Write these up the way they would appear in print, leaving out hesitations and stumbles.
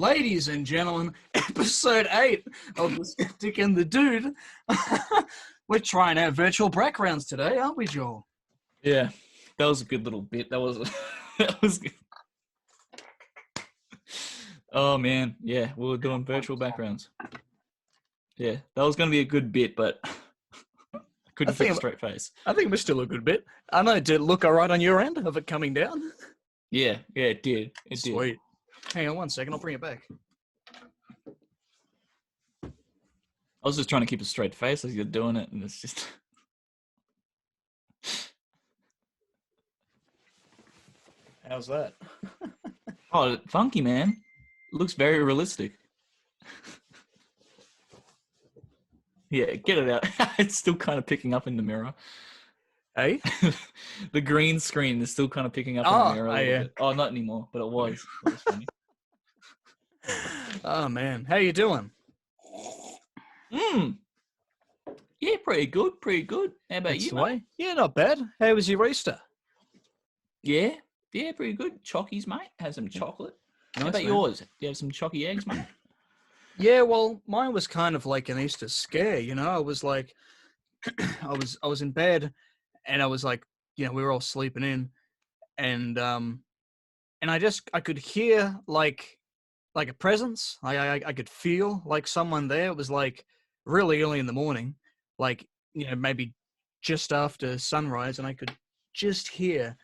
Ladies and gentlemen, episode 8 of The Skeptic and the Dude. We're trying out virtual backgrounds today, aren't we, Joel? Yeah, that was a good little bit. That was good. Oh, man. Yeah, we were doing virtual backgrounds. Yeah, that was going to be a good bit, but I couldn't keep a straight face. I think it was still a good bit. I know, did it look all right on your end of it coming down? Yeah, it did. It did. Sweet. Hang on one second, I'll bring it back. I was just trying to keep a straight face as you're doing it, and it's just... How's that? Oh, funky, man. Looks very realistic. Yeah, get it out. It's still kind of picking up in the mirror. Hey? The green screen is still kind of picking up in the mirror a little bit. Oh, not anymore, but it was. It was funny. Oh, man. How you doing? Yeah, pretty good. How about you, mate? Yeah, not bad. How was your Easter? Yeah, pretty good. Chockies, mate. Had some chocolate. Nice, How about man. yours? Do you have some chocky eggs, mate? Yeah, well, mine was kind of like an Easter scare, you know? I was like, I was in bed, and I was like, you know, we were all sleeping in, and I could hear like a presence. I could feel like someone there. It was like really early in the morning, like, you know, maybe just after sunrise, and I could just hear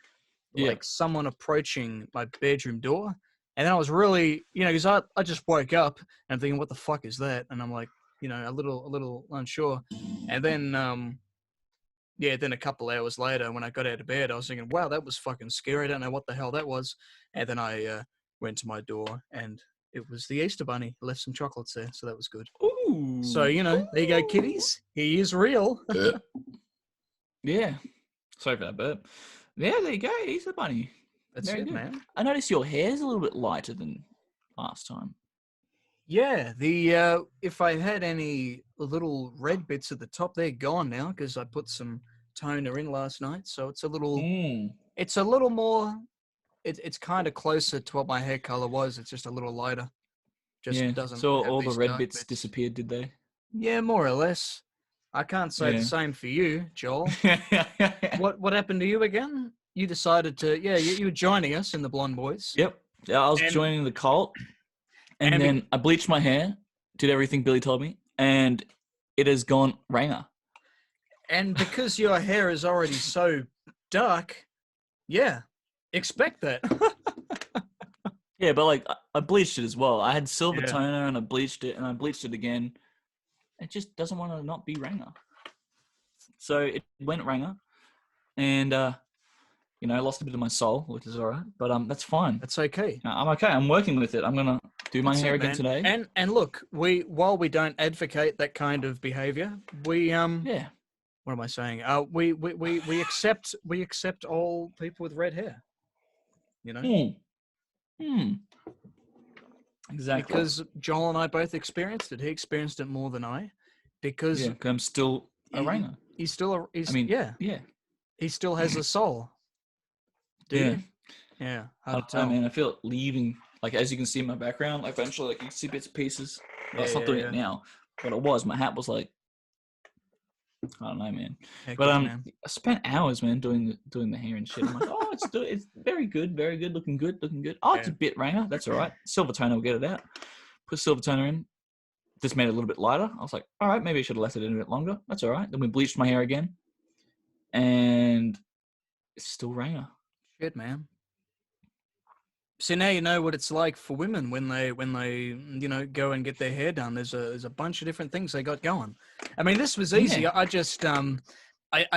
like someone approaching my bedroom door. And then I was really, you know, because I just woke up and I'm thinking, what the fuck is that? And I'm like, you know, a little unsure. And then, then a couple hours later, when I got out of bed, I was thinking, wow, that was fucking scary. I don't know what the hell that was. And then I went to my door, and it was the Easter Bunny. I left some chocolates there, so that was good. Ooh. So, you know, there you go, kiddies. He is real. Yeah. Sorry for that burp. Yeah, there you go. Easter Bunny. That's Very it, good. man. I noticed your hair's a little bit lighter than last time. Yeah, if I had any little red bits at the top, they're gone now because I put some toner in last night. So it's a little more. It's kind of closer to what my hair color was. It's just a little lighter. Just doesn't. So have all the these red dark bits disappeared, did they? Yeah, more or less. I can't say the same for you, Joel. What happened to you again? You decided to, you were joining us in the Blonde Boys. Yep. Yeah, I was joining the cult, and then I bleached my hair, did everything Billy told me, and it has gone ranger. And because your hair is already so dark, expect that. Yeah, but like I bleached it as well. I had silver toner and I bleached it, and I bleached it again. It just doesn't want to not be ranger. So it went ranger, and you know, I lost a bit of my soul, which is all right, but that's fine. That's okay. I'm okay. I'm working with it. I'm gonna do my hair again today. And look, while we don't advocate that kind of behavior, we what am I saying? We accept all people with red hair. You know. Exactly. Because Joel and I both experienced it. He experienced it more than I. Because I'm still a ranger. He still has a soul. Do you? Yeah. I don't know, man. I feel it leaving. Like, as you can see in my background, like, eventually, like, you can see bits and pieces. Well, it's not doing it now, but it was. My hat was like, I don't know, man. But I spent hours, man, doing the hair and shit. I'm like, oh, it's very good, looking good. Oh, it's a bit ranger. That's all right. Silver toner will get it out. Put silver toner in. Just made it a little bit lighter. I was like, all right, maybe I should have left it in a bit longer. That's all right. Then we bleached my hair again, and it's still ranger. Shit, man. So now you know what it's like for women when they you know, go and get their hair done. There's a bunch of different things they got going. I mean, this was easy. I just I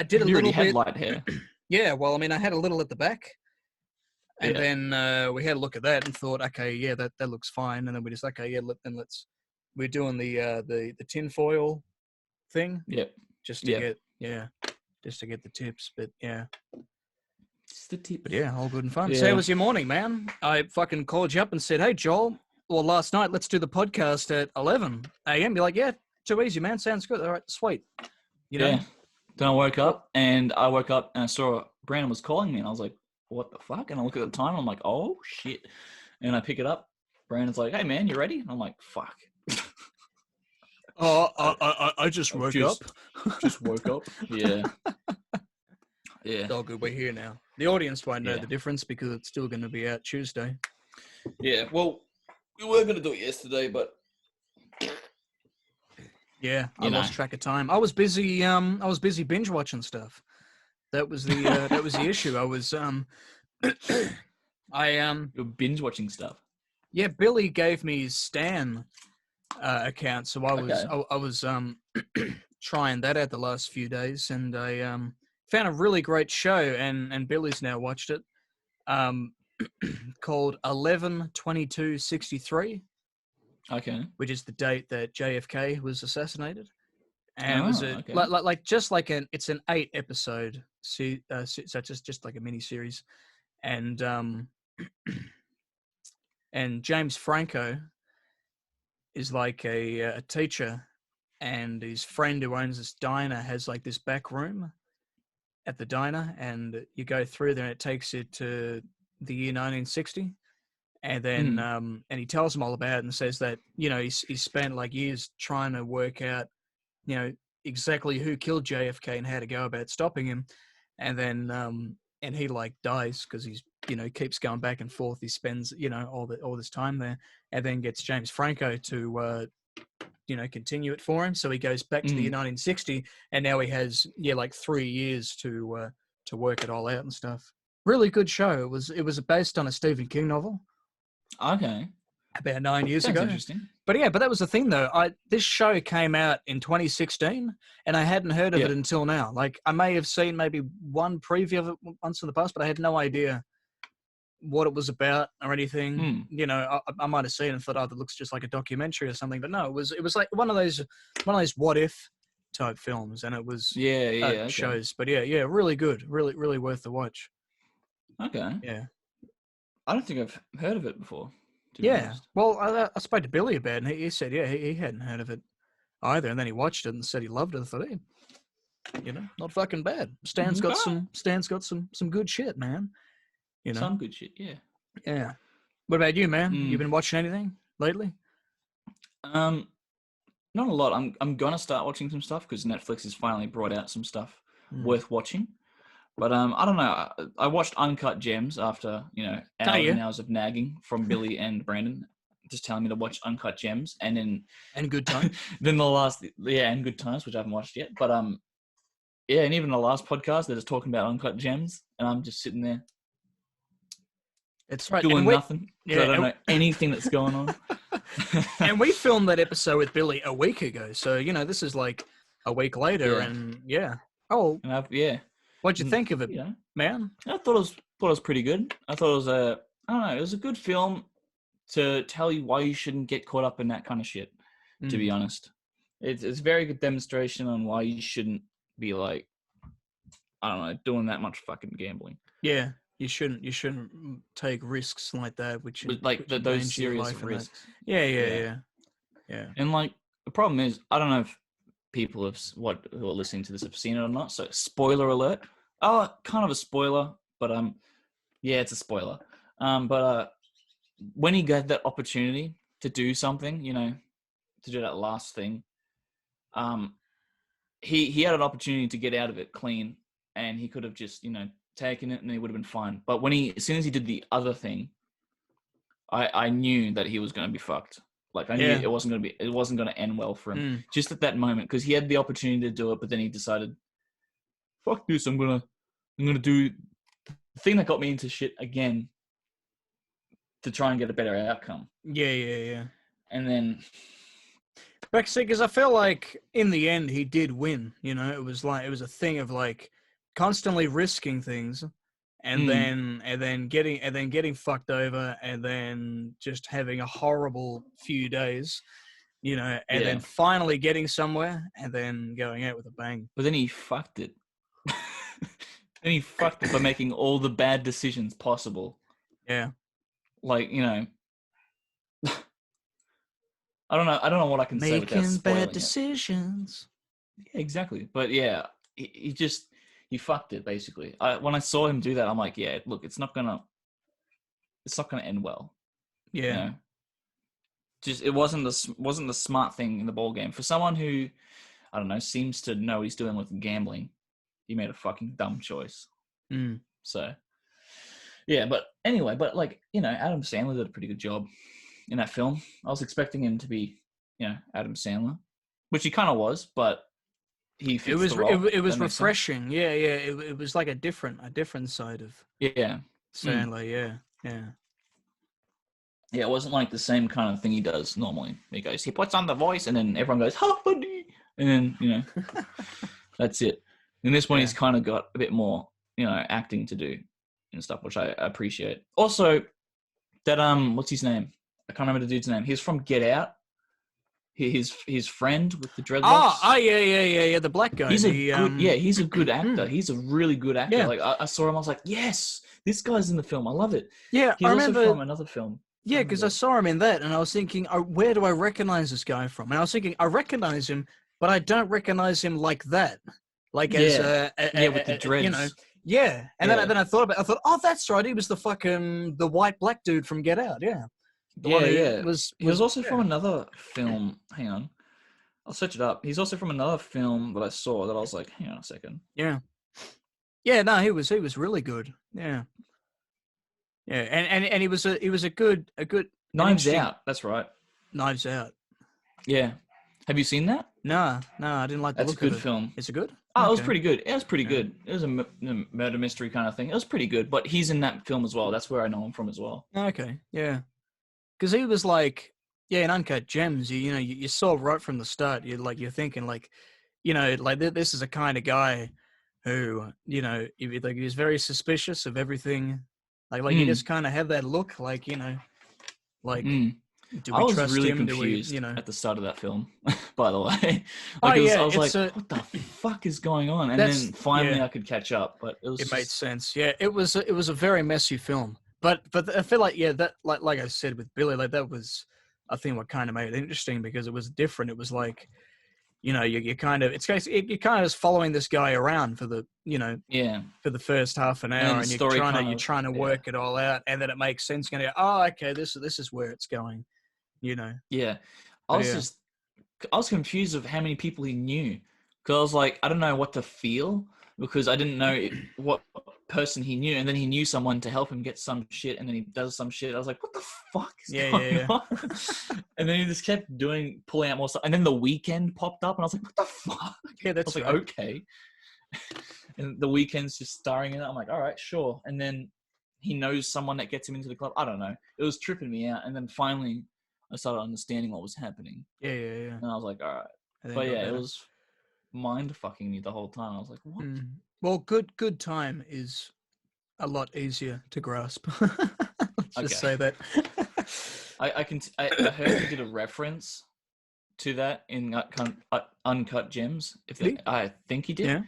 did a little bit. You had light hair. Yeah, well, I mean, I had a little at the back, and then we had a look at that and thought, okay, that looks fine. And then we just we're doing the tin foil thing. Yep. Just to get the tips, but yeah. Just the tip. But yeah, all good and fun. So how was your morning, man? I fucking called you up and said, hey, Joel, well, last night, let's do the podcast at 11 a.m. You're like, yeah, too easy, man. Sounds good. All right, sweet. You know? Yeah. Then I woke up and I saw Brandon was calling me, and I was like, what the fuck? And I look at the time, and I'm like, oh, shit. And I pick it up. Brandon's like, "Hey man, you ready?" And I'm like, "Fuck." Oh, I just woke up. Just woke up. Yeah. Yeah. It's all good. We're here now. The audience won't know the difference because it's still going to be out Tuesday. Yeah. Well, we were going to do it yesterday, but yeah, I lost track of time. I was busy. I was busy binge watching stuff. That was the issue. I was You're binge watching stuff. Yeah, Billy gave me his Stan account, so I was trying that out the last few days, and I found a really great show, and Billy's now watched it, called 11/22/63. Okay. Which is the date that JFK was assassinated, and it was it's an 8-episode, so it's just like a mini series, and and James Franco is like a teacher, and his friend who owns this diner has like this back room at the diner, and you go through there and it takes you to the year 1960, and then and he tells them all about it and says that, you know, he's spent like years trying to work out, you know, exactly who killed JFK and how to go about stopping him, and then and he like dies because he's, you know, keeps going back and forth. He spends, you know, all this time there, and then gets James Franco to you know, continue it for him. So he goes back to the year 1960, and now he has like 3 years to work it all out and stuff. Really good show. It was based on a Stephen King novel. Okay. About 9 years Sounds ago. Interesting. But yeah, but that was the thing though. This show came out in 2016, and I hadn't heard of it until now. Like, I may have seen maybe one preview of it once in the past, but I had no idea what it was about or anything. You know, I might have seen it and thought, oh, that looks just like a documentary or something. But no, it was like one of those what if type films, and it was shows. But yeah, really good, really worth the watch. Okay. Yeah. I don't think I've heard of it before. Yeah. Well, I spoke to Billy about it, and he said, yeah, he hadn't heard of it either, and then he watched it and said he loved it. I thought, hey, you know, not fucking bad. Stan's got some good shit, man. You know, some good shit. Yeah. Yeah. What about you, man? You been watching anything lately? Not a lot. I'm gonna start watching some stuff because Netflix has finally brought out some stuff worth watching. But I don't know. I watched Uncut Gems after, you know, hours and hours of nagging from Billy and Brandon, just telling me to watch Uncut Gems, and then Good Times. Then the last and Good Times, which I haven't watched yet. But and even the last podcast they're just talking about Uncut Gems, and I'm just sitting there. It's right. Doing nothing. Yeah, I don't know anything that's going on. And we filmed that episode with Billy a week ago, so you know this is like a week later, and Oh, and what'd you think of it, man? I thought it was pretty good. I thought it was I don't know, it was a good film to tell you why you shouldn't get caught up in that kind of shit. To be honest, it's a very good demonstration on why you shouldn't be like, I don't know, doing that much fucking gambling. Yeah, you shouldn't take risks like that, which those serious risks. Yeah. And like the problem is, I don't know if people who are listening to this have seen it or not. So spoiler alert. Oh, kind of a spoiler, but yeah, it's a spoiler. But when he got that opportunity to do something, you know, to do that last thing, he had an opportunity to get out of it clean, and he could have just, you know, taken it and he would have been fine. But as soon as he did the other thing, I knew that he was going to be fucked. Like, I knew it wasn't going to end well for him. Just at that moment, because he had the opportunity to do it, but then he decided, fuck this, I'm gonna do the thing that got me into shit again to try and get a better outcome. Yeah. And then, but see, because I feel like in the end he did win. You know, it was a thing of like constantly risking things, and then getting fucked over, and then just having a horrible few days, you know, and then finally getting somewhere, and then going out with a bang. But then he fucked it. Then he fucked it by making all the bad decisions possible. Yeah. Like, you know, I don't know what I can say without spoiling making bad decisions. Yeah, exactly. But yeah, he fucked it basically. When I saw him do that, I'm like, yeah, look, it's not gonna end well. Yeah. You know? it wasn't the smart thing in the ball game for someone who, I don't know, seems to know what he's doing with gambling. He made a fucking dumb choice. So, yeah, but anyway, like, you know, Adam Sandler did a pretty good job in that film. I was expecting him to be, you know, Adam Sandler, which he kind of was, but he fits the role. It was refreshing. Yeah. It was like a different side of Sandler. Yeah. Yeah, it wasn't like the same kind of thing he does normally. He puts on the voice, and then everyone goes, "Ha, buddy," and then, you know, that's it. In this one, he's kind of got a bit more, you know, acting to do and stuff, which I appreciate. Also, that what's his name? I can't remember the dude's name. He's from Get Out. His friend with the dreadlocks. Yeah. The black guy. He's he's a good actor. He's a really good actor. Yeah. Like I saw him, I was like, yes, this guy's in the film. I love it. Yeah, he's also from another film. Yeah, because I saw him in that, and I was thinking, where do I recognize this guy from? And I was thinking, I recognize him, but I don't recognize him like that. Like with the dreads. You know, yeah. And then I thought, oh, that's right. He was the white black dude from Get Out. Yeah. He was also from another film. Hang on, I'll search it up. He's also from another film that I saw that I was like, hang on a second. Yeah. Yeah. No, he was really good. Yeah. Yeah, and he was a good Knives Out. That's right. Knives Out. Yeah, have you seen that? No, I didn't like the look of it. That's a good film. Is it good? Oh, it was pretty good. It was pretty good. It was a murder mystery kind of thing. It was pretty good, but he's in that film as well. That's where I know him from as well. Okay, yeah, because he was like, in Uncut Gems. You saw right from the start. You're thinking like, like this is a kind of guy who, he's very suspicious of everything. Like you just kind of have that look, like, like, do we trust really him? Confused at the start of that film, by the way. I was like, what the fuck is going on? And then finally I could catch up, but it made sense. Yeah, it was a very messy film. But I feel like, that like I said with Billy, like that was, I think, what kind of made it interesting, because it was different. It was like, you kind of, you're kind of just following this guy around for the, for the first half an hour, and you're trying to work it all out, and then it makes sense. Going, okay, this is where it's going, Yeah, I was confused of how many people he knew, because I was like, I don't know what to feel, because I didn't know what person he knew, and then he knew someone to help him get some shit, and then he does some shit. I was like, what the fuck is going on? And then he just kept pulling out more stuff, and then The Weeknd popped up, and I was like, what the fuck? Yeah, that's right. Okay. And The Weeknd's just starring in it. I'm like, all right, sure. And then he knows someone that gets him into the club. I don't know. It was tripping me out, and then finally I started understanding what was happening. Yeah. And I was like, all right. But it was mind fucking me the whole time. I was like, what? Well, good time is a lot easier to grasp. Let's just say that. I heard he did a reference to that in Uncut Gems. I think he did. Yeah.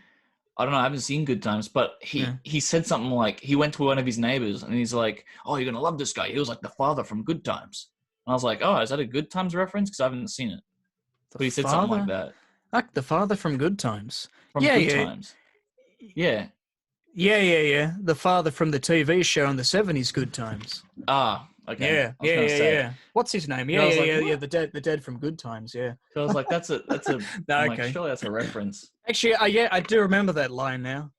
I don't know. I haven't seen Good Times, but he said something like, he went to one of his neighbors and he's like, "Oh, you're gonna love this guy. He was like the father from Good Times." And I was like, "Oh, is that a Good Times reference?" Because I haven't seen it. But he said something like that. Like the father from Good Times. Good Times. Yeah. Yeah. The father from the TV show in the 70s, Good Times. Ah, okay. Yeah. What's his name? Yeah. The dad from Good Times. Yeah. So I was like, that's a. No, okay. Like, surely that's a reference. Actually, I do remember that line now.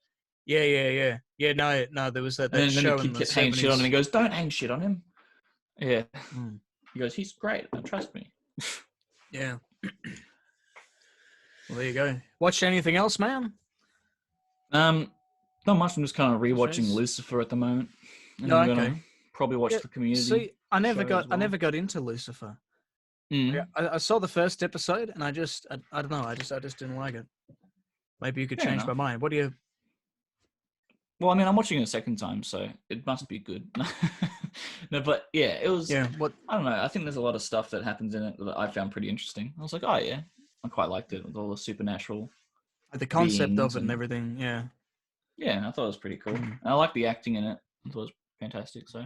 Yeah. Yeah. No, there was that show in the 70s. Hanging shit on him. He goes, "Don't hang shit on him." Yeah. He goes, "He's great. Trust me." Yeah. Well, there you go. Watched anything else, man? Not much. I'm just kind of rewatching Lucifer at the moment. Okay. Probably watch the Community. See, I never got into Lucifer. Yeah, I saw the first episode, and I don't know. I just didn't like it. Maybe you could change my mind. What do you? Well, I mean, I'm watching it a second time, so it must be good. No, but yeah, it was. Yeah. What? I don't know. I think there's a lot of stuff that happens in it that I found pretty interesting. I was like, oh yeah, I quite liked it with all the supernatural. The concept of it and everything. Yeah. Yeah, I thought it was pretty cool. And I like the acting in it. I thought it was fantastic. So.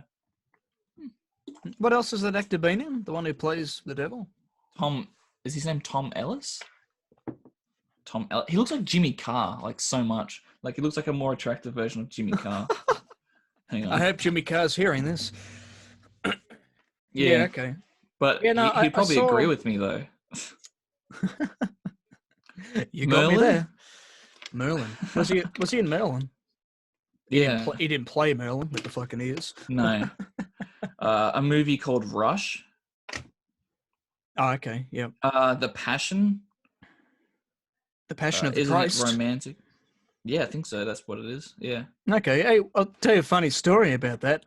What else has that actor been in? The one who plays the devil? Is his name Tom Ellis? He looks like Jimmy Carr, like so much. Like he looks like a more attractive version of Jimmy Carr. Hang on. I hope Jimmy Carr's hearing this. Yeah. Okay. But Yeah, no, he'd I probably agree saw. with me though. You got me Merlin? there. Merlin. Was he in Merlin? Yeah. He didn't play Merlin with the fucking ears. No. A movie called Rush. Oh, okay. Yep. The Passion. The Passion of the Isn't it Christ. romantic? Yeah, I think so. That's what it is. Yeah. Okay. Hey, I'll tell you a funny story about that.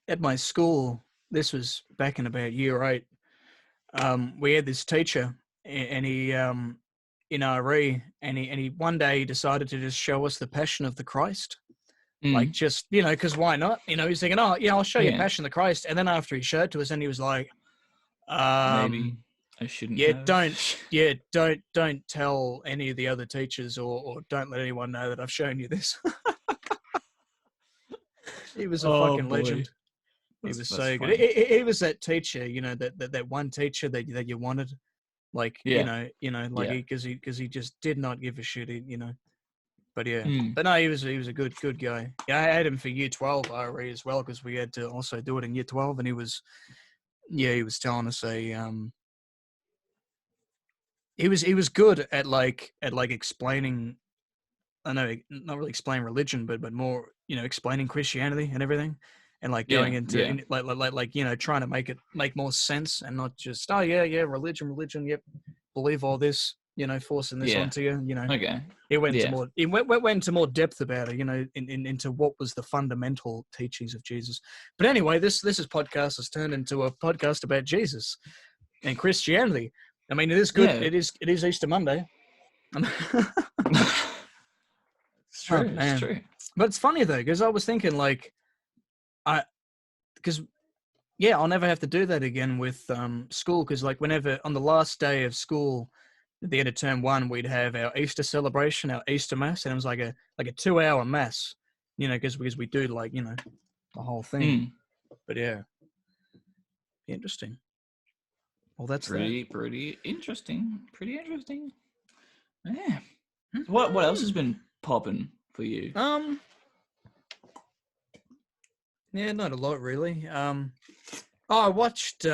At my school, this was back in about year 8. We had this teacher, and he in RE, and he one day decided to just show us the Passion of the Christ. Like, just, because why not? He's thinking, oh, yeah, I'll show you Yeah. Passion of the Christ. And then after he showed it to us, and he was like, Maybe I shouldn't yeah, have. don't tell any of the other teachers, or don't let anyone know that I've shown you this. He was a Oh fucking boy. legend. He was That's so good. funny. He was that teacher, that one teacher that you wanted, like, Yeah. like, Yeah. because he just did not give a shit, But yeah, Mm. but no, he was a good guy. Yeah, I had him for year 12 RE as well, because we had to also do it in year 12, and he was telling us he was good at explaining. I know, not really explaining religion, but more, explaining Christianity and everything, and like going Yeah. into Yeah. trying to make more sense, and not just, oh yeah, religion, yep, believe all this, forcing this Yeah. onto you, Okay. He went Yeah. into more depth about it, into what was the fundamental teachings of Jesus. But anyway, this podcast has turned into a podcast about Jesus and Christianity. I mean, it is good. Yeah. It is Easter Monday. It's Oh true. It's man, true. but it's funny though, because I was thinking, like, because yeah, I'll never have to do that again with school, because like whenever on the last day of school, at the end of term 1, we'd have our Easter celebration, our Easter mass, and it was like a 2-hour mass, because we do, like, the whole thing. Mm. But yeah, interesting. Well, that's Pretty interesting. Pretty interesting. Yeah. What else has been popping for you? Yeah, not a lot really. I watched we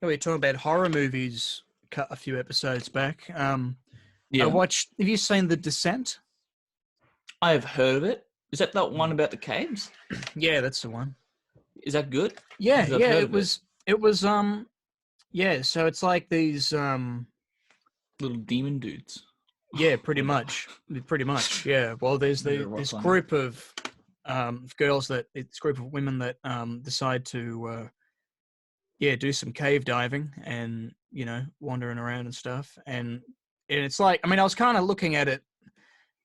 were talking about horror movies a few episodes back. I watched. Have you seen The Descent? I have heard of it. Is that one about the caves? Yeah, that's the one. Is that good? Yeah, Because I've heard it was. It was. Yeah, so it's like these. Little demon dudes. Yeah, pretty much. Yeah. Well, there's this group of girls this group of women that decide to do some cave diving, and wandering around and stuff, and it's like, I mean, I was kind of looking at it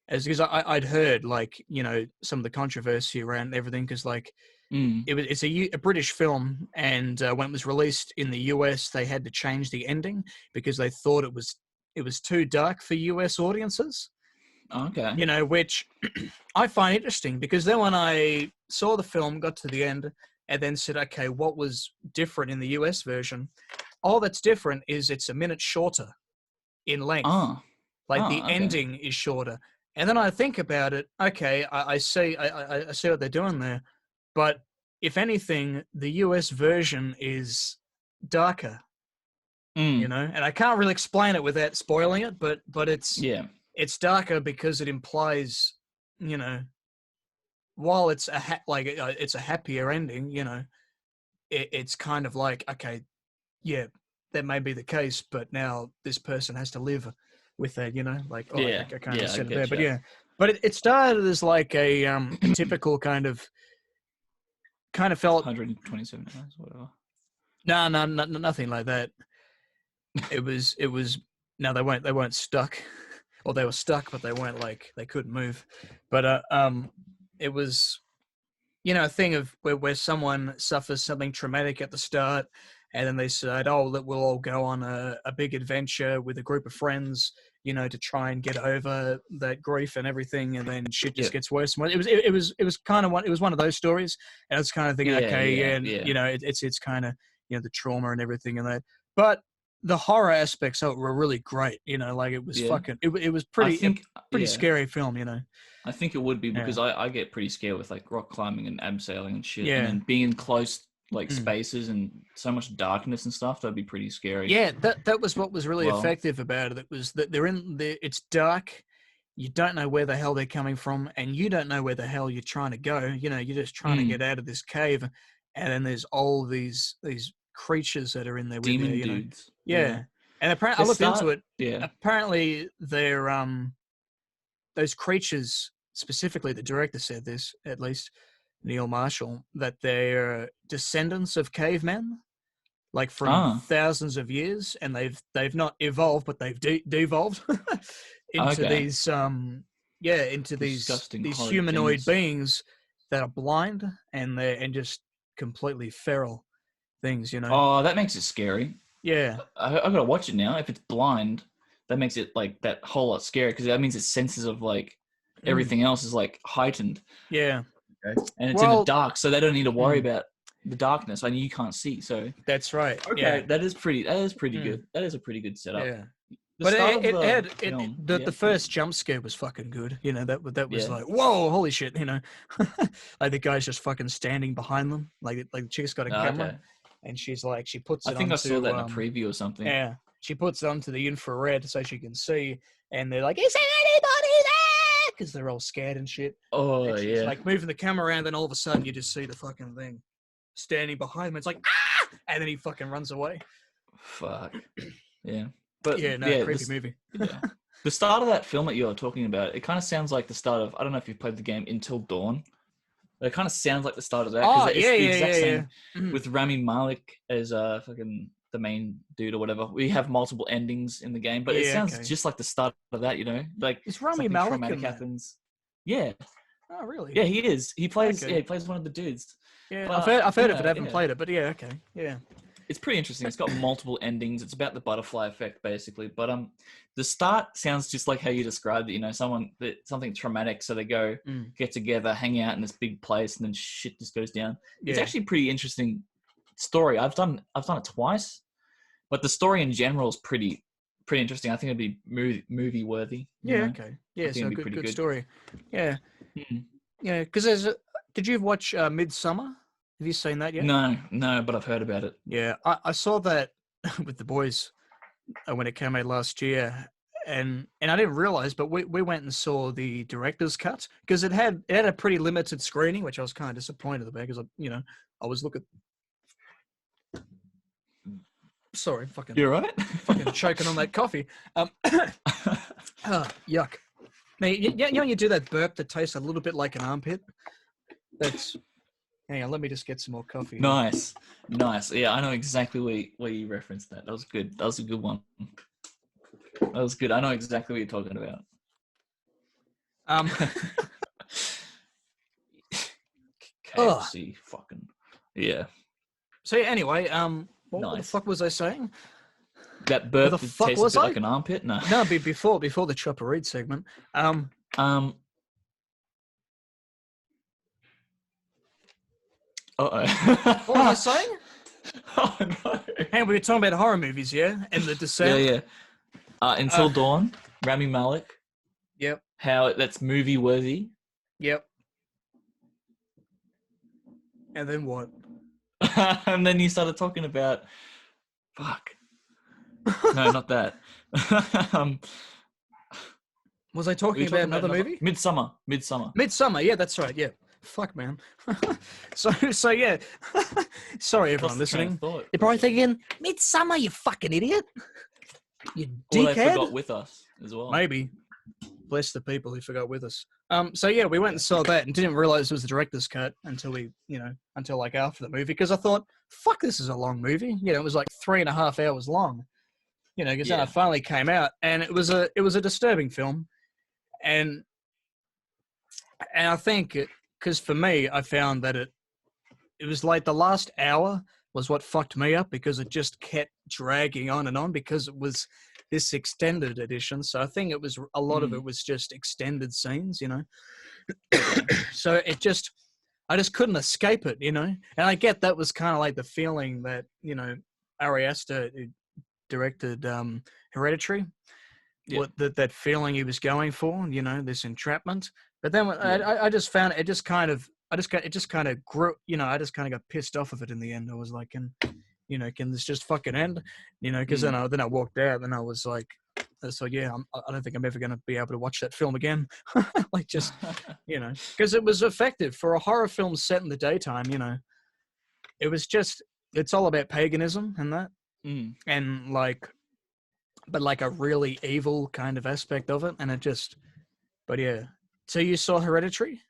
as, because I'd heard, like, some of the controversy around everything, because like it's a British film, and when it was released in the US, they had to change the ending because they thought it was too dark for US audiences. Okay. Which I find interesting, because then when I saw the film, got to the end, and then said, okay, what was different in the US version? All that's different is it's a minute shorter in length. The ending is shorter. And then I think about it, okay, I see what they're doing there. But if anything, the US version is darker, and I can't really explain it without spoiling it, but it's darker because it implies, while it's it's a happier ending, it's kind of like, okay, yeah, that may be the case, but now this person has to live with that, like, I kind of said it there, but yeah, but it started as like a typical kind of felt 127 hours, whatever. No, nothing like that. It was no, they weren't stuck, or they were stuck, but they weren't, like, they couldn't move, but it was, a thing of where someone suffers something traumatic at the start, and then they said, oh, we'll all go on a big adventure with a group of friends, to try and get over that grief and everything, and then shit just gets worse. It was kind of one. It was one of those stories, and I was kind of thinking, it's kind of, the trauma and everything and that. But the horror aspects of it were really great. You know, like it was fucking. It was pretty scary film. You know. I think it would be because I get pretty scared with like rock climbing and abseiling and shit, Yeah. and then being in close like spaces and so much darkness and stuff. That'd be pretty scary. Yeah, that was what was really effective about it. It was that it's dark. You don't know where the hell they're coming from, and you don't know where the hell you're trying to go. You know, you're just trying to get out of this cave, and then there's all these creatures that are in there with you. Demon You know? dudes. Yeah. And apparently, I looked into it. Yeah. Apparently, they're those creatures specifically. The director said this, at least Neil Marshall, that they're descendants of cavemen, like from thousands of years, and they've not evolved, but they've devolved into these into these humanoid beings that are blind and they're just completely feral things, you know. Oh, that makes it scary. Yeah, I gotta watch it now. If it's blind, that makes it like that whole lot scary because that means its senses of like everything else is like heightened. Yeah, okay. And it's in the dark, so they don't need to worry about the darkness. I mean, you can't see, so that's right. Okay, yeah. That is pretty good. That is a pretty good setup. Yeah. But the first jump scare was fucking good. You know, that was like, whoa, holy shit, you know. Like the guy's just fucking standing behind them. Like the chick's got a camera and she's like, she puts it on. I think I saw that in a preview or something. Yeah. She puts it onto the infrared so she can see, and they're like, is there anybody there? Because they're all scared and shit. Oh, and she's like moving the camera around, then all of a sudden you just see the fucking thing standing behind him. It's like, ah! And then he fucking runs away. Fuck. Yeah. But creepy movie. Yeah. The start of that film that you're talking about, it kind of sounds like the start of, I don't know if you've played the game Until Dawn. But it kind of sounds like the start of that. Oh, it's the exact same with Rami Malek as fucking the main dude or whatever. We have multiple endings in the game, but it sounds just like the start of that, you know? Like it's Rami Malek in happens. Yeah. Oh, really? Yeah, he is. He plays he plays one of the dudes. Yeah, but, I've heard of it, I haven't played it, but yeah, okay. Yeah. It's pretty interesting. It's got multiple endings. It's about the butterfly effect, basically. But the start sounds just like how you described it. You know, something traumatic, so they go get together, hang out in this big place, and then shit just goes down. Yeah. It's actually a pretty interesting story. I've done it twice, but the story in general is pretty interesting. I think it'd be movie worthy. Yeah. Okay. Yeah. So good story. Yeah. Mm-hmm. Yeah. Because did you watch Midsummer? Have you seen that yet? No, but I've heard about it. Yeah, I saw that with the boys when it came out last year, and I didn't realize, but we went and saw the director's cut because it had a pretty limited screening, which I was kind of disappointed about because I was looking. Sorry, fucking. You're right. Fucking choking on that coffee. Yuck. Now, you know you do that burp that tastes a little bit like an armpit. That's. Hang on, let me just get some more coffee. Nice. Yeah, I know exactly where you referenced that. That was good. That was a good one. That was good. I know exactly what you're talking about. KFC, fucking yeah. So anyway, what the fuck was I saying? That burp that tastes a bit like an armpit? No. No, before the Chopper Read segment. Uh-oh. What was I saying? Oh, no. Hey, we were talking about horror movies, yeah? And The Descent. Yeah. Until Dawn, Rami Malek. Yep. How that's movie worthy. Yep. And then what? And then you started talking about... Fuck. No, not that. Was I talking about another movie? Midsummer. Midsummer, yeah, that's right, yeah. Fuck, man. so yeah. Sorry, everyone listening. You're probably thinking, Midsummer, you fucking idiot. You dickhead. Well, they forgot with us as well. Maybe. Bless the people who forgot with us. So yeah, we went and saw that and didn't realize it was the director's cut until like after the movie, because I thought, fuck, this is a long movie. You know, it was like 3.5 hours long. You know, because then it finally came out, and it was a disturbing film, and I think because for me, I found that it was like the last hour was what fucked me up, because it just kept dragging on and on because it was this extended edition. So I think it was a lot of it was just extended scenes, you know. So I just couldn't escape it, you know. And I get that was kind of like the feeling that, you know, Ari Aster directed Hereditary. What that feeling he was going for, this entrapment. But then I just found it just kind of grew, I just kind of got pissed off of it in the end. I was like, can this just fucking end? Because then I walked out and I was like, yeah, I don't think I'm ever going to be able to watch that film again. Like just, because it was effective for a horror film set in the daytime. It was just, it's all about paganism and that, and but like a really evil kind of aspect of it, and it just, but yeah. So you saw Hereditary?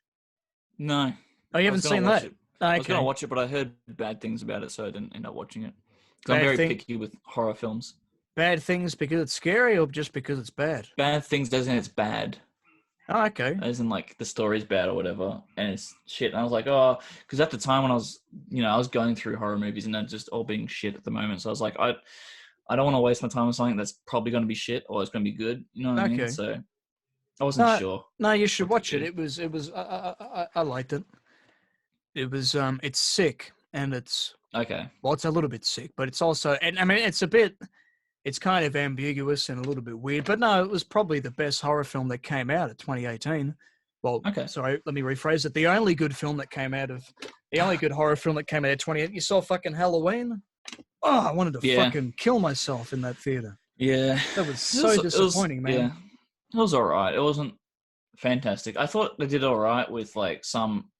No. Oh, you haven't seen that? Okay. I was going to watch it, but I heard bad things about it, so I didn't end up watching it. Because I'm very picky with horror films. Bad things because it's scary, or just because it's bad? Bad things as in it's bad. Oh, okay. As in, like, the story's bad or whatever, and it's shit. And I was like, oh, because at the time when I was, I was going through horror movies, and they're just all being shit at the moment. So I was like, I don't want to waste my time on something that's probably going to be shit or it's going to be good. You know what I mean? So I wasn't sure. No, you should watch it. It was. I liked it. It was. It's sick, and it's okay. Well, it's a little bit sick, but it's also, and I mean, it's kind of ambiguous and a little bit weird. But no, it was probably the best horror film that came out of 2018. Well, okay. Sorry, let me rephrase it. The only good horror film that came out of 2018. You saw fucking Halloween? Oh, I wanted to fucking kill myself in that theater. Yeah. That was so disappointing, man. Yeah. It was all right. It wasn't fantastic. I thought they did all right with like some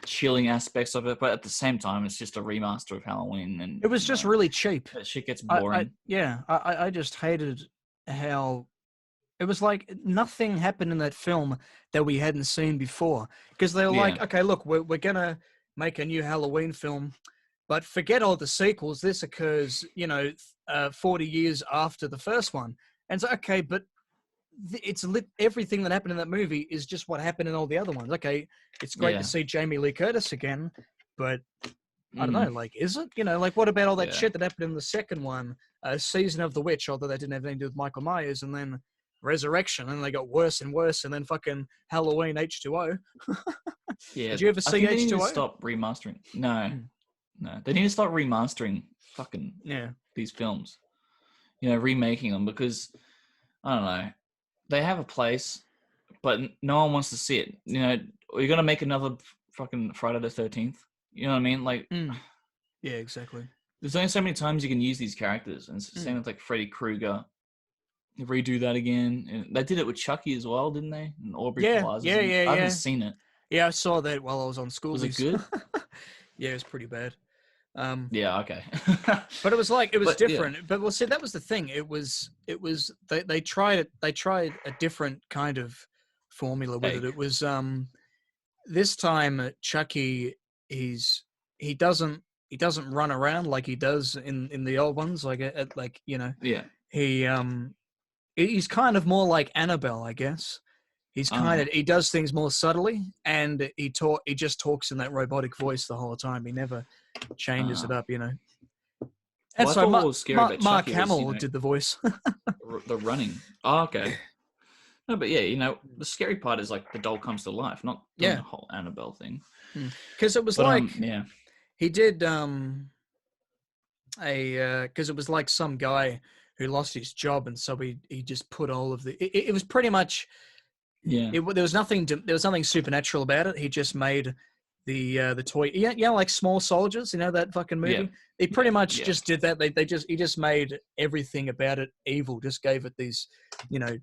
chilling aspects of it, but at the same time, it's just a remaster of Halloween. And it was just really cheap. That shit gets boring. I just hated how it was like nothing happened in that film that we hadn't seen before. Because they were like, okay, look, we're going to make a new Halloween film. But forget all the sequels. This occurs, 40 years after the first one. And so, okay, but everything that happened in that movie is just what happened in all the other ones. Okay, it's great to see Jamie Lee Curtis again, but I don't know, like, is it? What about all that shit that happened in the second one, Season of the Witch, although that didn't have anything to do with Michael Myers, and then Resurrection, and they got worse and worse, and then fucking Halloween H2O. Yeah. Did you ever see H2O? They need to stop remastering. No. No, they need to start remastering fucking these films. Remaking them, because I don't know, they have a place, but no one wants to see it. You're gonna make another fucking Friday the 13th. You know what I mean? Like, yeah, exactly. There's only so many times you can use these characters, and same with like Freddy Krueger. Redo that again. And they did it with Chucky as well, didn't they? And Aubrey Plaza. I haven't seen it. Yeah, I saw that while I was on school. Was it good? Yeah, it was pretty bad. Yeah, okay. But it was different. Yeah. But well, see, that was the thing. It was they tried a different kind of formula with it. It was this time Chucky he doesn't run around like he does in the old ones, he's kind of more like Annabelle, I guess. He's he does things more subtly, and he just talks in that robotic voice the whole time. He never changes it up, And so Mark Hamill did the voice. The running. Oh, okay. No, but yeah, the scary part is like the doll comes to life, not the whole Annabelle thing. Because it was he did because it was like some guy who lost his job, and so he just put all of the. It was pretty much. Yeah. There was nothing supernatural about it. He just made the toy. Yeah, like Small Soldiers. That fucking movie. Yeah. He pretty much just did that. He just made everything about it evil. Just gave it these,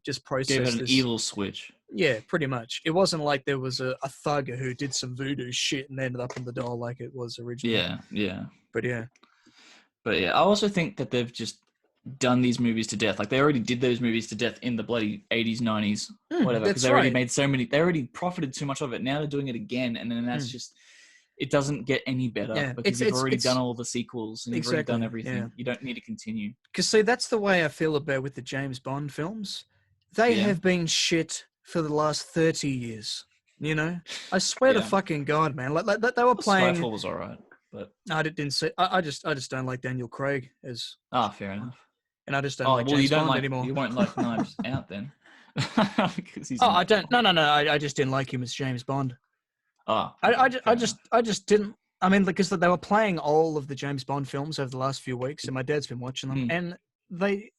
just processed. Gave it an evil switch. Yeah, pretty much. It wasn't like there was a thug who did some voodoo shit and ended up in the doll like it was originally. Yeah. But yeah. I also think that they've just done these movies to death. Like, they already did those movies to death in the bloody 80s, 90s, whatever. Because they already made so many. They already profited too much of it. Now they're doing it again, and then that's just. It doesn't get any better because you've already done all the sequels and you've already done everything. Yeah. You don't need to continue. Because see, that's the way I feel about with the James Bond films. They have been shit for the last 30 years. I swear to fucking God, man. Like they were playing. Skyfall was alright, but I didn't see. I just don't like Daniel Craig as. Fair enough. And I just don't like James Bond anymore. You won't like Knives Out then. He's I don't. No. I just didn't like him as James Bond. I just didn't. I mean, because they were playing all of the James Bond films over the last few weeks, and my dad's been watching them, and they,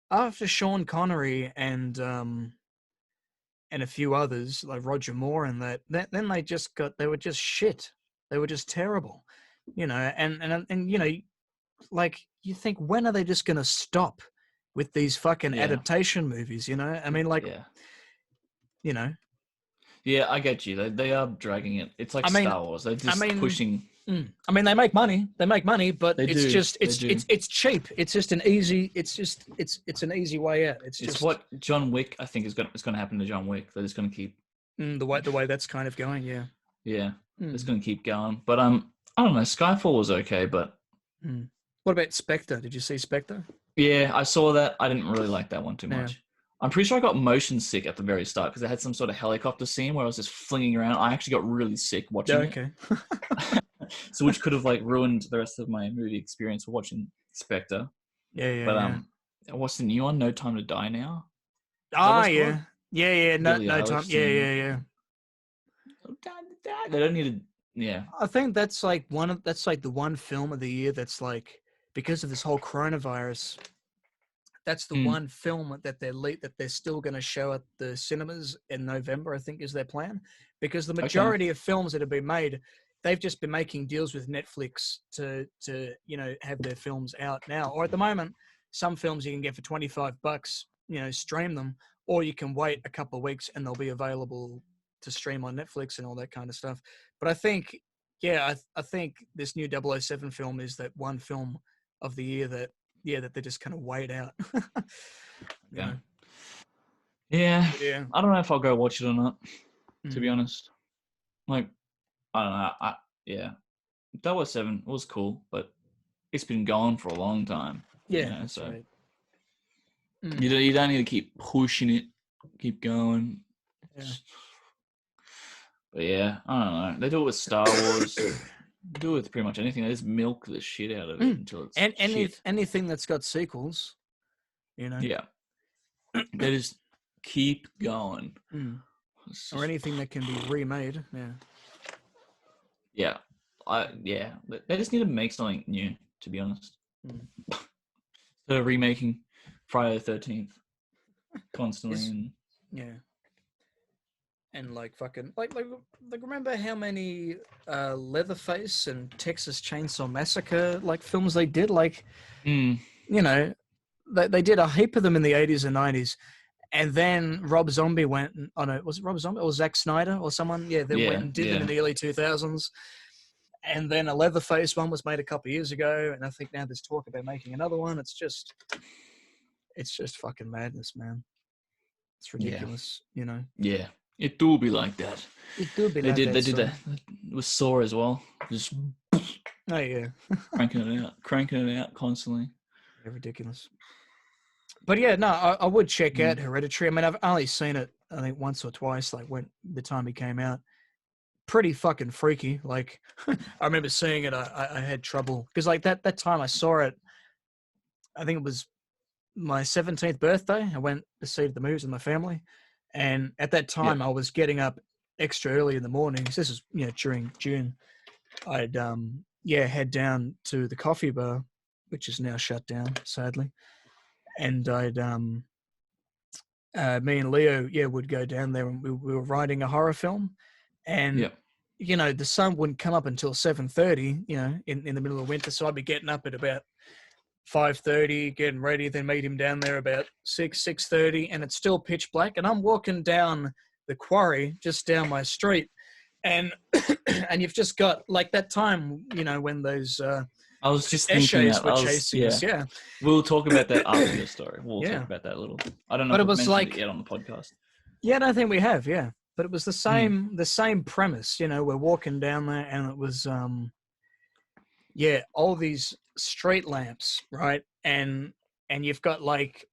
after Sean Connery and a few others like Roger Moore and then they were just shit. They were just terrible, and like you think, when are they just going to stop with these fucking adaptation movies? I mean, like, Yeah, I get you. They are dragging it. It's like Star Wars. They're just pushing. I mean, they make money. They make money, but it's cheap. It's just an easy. It's an easy way out. It's just what John Wick, I think, is going to happen to John Wick. They're just going to keep the way that's kind of going. Yeah. Yeah, it's going to keep going. But I don't know. Skyfall was okay, but what about Spectre? Did you see Spectre? Yeah, I saw that. I didn't really like that one too much. I'm pretty sure I got motion sick at the very start because they had some sort of helicopter scene where I was just flinging around. I actually got really sick watching it. So which could have like ruined the rest of my movie experience for watching Spectre. But what's the new one? No Time to Die Now? Yeah. No time. Yeah. No Time to Die. They don't need to. Yeah. I think that's like the one film of the year that's like, because of this whole coronavirus, that's the one film that they're still going to show at the cinemas in November, I think is their plan, because the majority of films that have been made, they've just been making deals with Netflix to have their films out now. Or at the moment, some films you can get for $25, stream them, or you can wait a couple of weeks and they'll be available to stream on Netflix and all that kind of stuff. But I think, I think this new 007 film is that one film of the year that they just kind of wait out. Yeah. I don't know if I'll go watch it or not, to be honest. Like, I don't know. 007 was cool, but it's been going for a long time. Yeah, so right. You don't need to keep pushing it, keep going. Yeah. But yeah, I don't know. They do it with Star Wars. Do it with pretty much anything. They just milk the shit out of it until it's anything that's got sequels, Yeah. They just keep going. Or anything that can be remade. Yeah. They just need to make something new, to be honest. So remaking Friday the 13th constantly. And like fucking like remember how many Leatherface and Texas Chainsaw Massacre like films they did? Like they did a heap of them in the 80s and 90s, and then Rob Zombie went. Was it Rob Zombie or Zack Snyder or someone? Yeah, they went and did them in the early 2000s. And then a Leatherface one was made a couple of years ago, and I think now there's talk about making another one. It's just fucking madness, man. It's ridiculous, Yeah, it do be like that. It do be They did that with Saw as well. Just cranking it out constantly. Yeah, ridiculous. But yeah, no, I would check out Hereditary. I mean, I've only seen it, I think, once or twice, like when the time it came out. Pretty fucking freaky. Like, I remember seeing it. I had trouble because, like, that time I saw it, I think it was my 17th birthday. I went to see the movies with my family, and at that time I was getting up extra early in the mornings. This is during June. I'd head down to the coffee bar, which is now shut down, sadly, and I'd me and Leo would go down there, and we were writing a horror film. And, the sun wouldn't come up until 7:30, in the middle of winter. So I'd be getting up at about 5:30, getting ready, then meet him down there about 6:30, and it's still pitch black. And I'm walking down the quarry, just down my street. And and you've just got, like, that time, when those I was just thinking that. Were chasing us, We'll talk about that after the story. We'll talk about that a little. I don't know if we've mentioned it yet on the podcast. Yeah, I don't think we have, But it was the same premise, we're walking down there, and it was, all these street lamps, right? And you've got like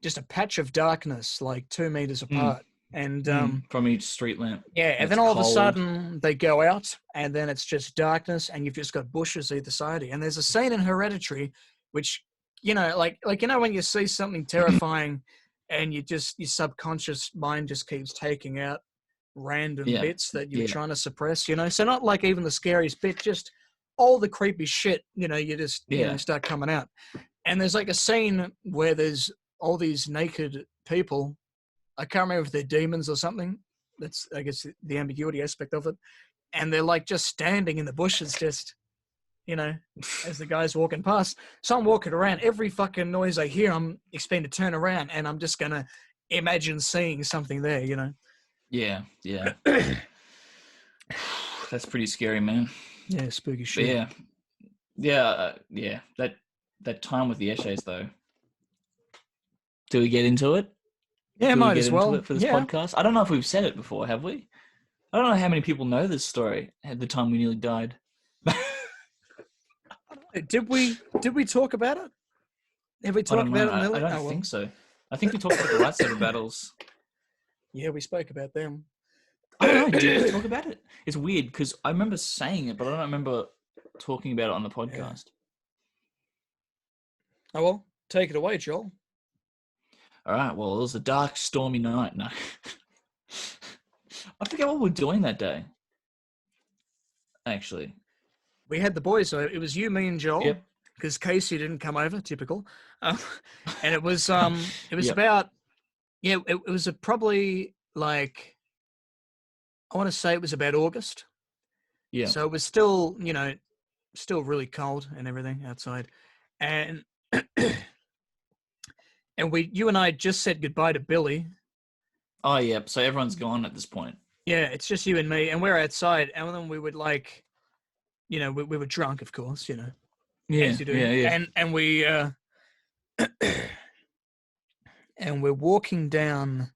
just a patch of darkness, like 2 meters apart. And from each street lamp. Yeah, and then all of a sudden they go out, and then it's just darkness, and you've just got bushes either side. And there's a scene in Hereditary, which, like when you see something terrifying, and your subconscious mind just keeps taking out random bits that you're trying to suppress, So not like even the scariest bit, just all the creepy shit, you just, start coming out. And there's like a scene where there's all these naked people. I can't remember if they're demons or something. That's, I guess, the ambiguity aspect of it. And they're like just standing in the bushes, just, as the guy's walking past. So I'm walking around. Every fucking noise I hear, I'm expecting to turn around, and I'm just going to imagine seeing something there, Yeah. That's pretty scary, man. Yeah, spooky shit. But yeah. That time with the essays, though. Do we get into it? Yeah, Do might we get as into well. it for this podcast? I don't know if we've said it before, have we? I don't know how many people know this story at the time we nearly died. Did we talk about it? Have we talked about it? I don't think so. I think we talked about the lightsaber battles. Yeah, we spoke about them. I don't know. Did we talk about it? It's weird because I remember saying it, but I don't remember talking about it on the podcast. Yeah. Oh, well, take it away, Joel. All right. Well, it was a dark, stormy night. No. I forget what we were doing that day. Actually. We had the boys, so it was you, me, and Joel. Yep. Because Casey didn't come over, typical. And it was Yep. about, it was probably like, I want to say it was about August. Yeah. So it was still, still really cold and everything outside. And and you and I just said goodbye to Billy. Oh, yeah. So everyone's gone at this point. Yeah, it's just you and me, and we're outside, and then we would like, we were drunk, of course, Yeah, as you do. yeah. And we and we're walking down.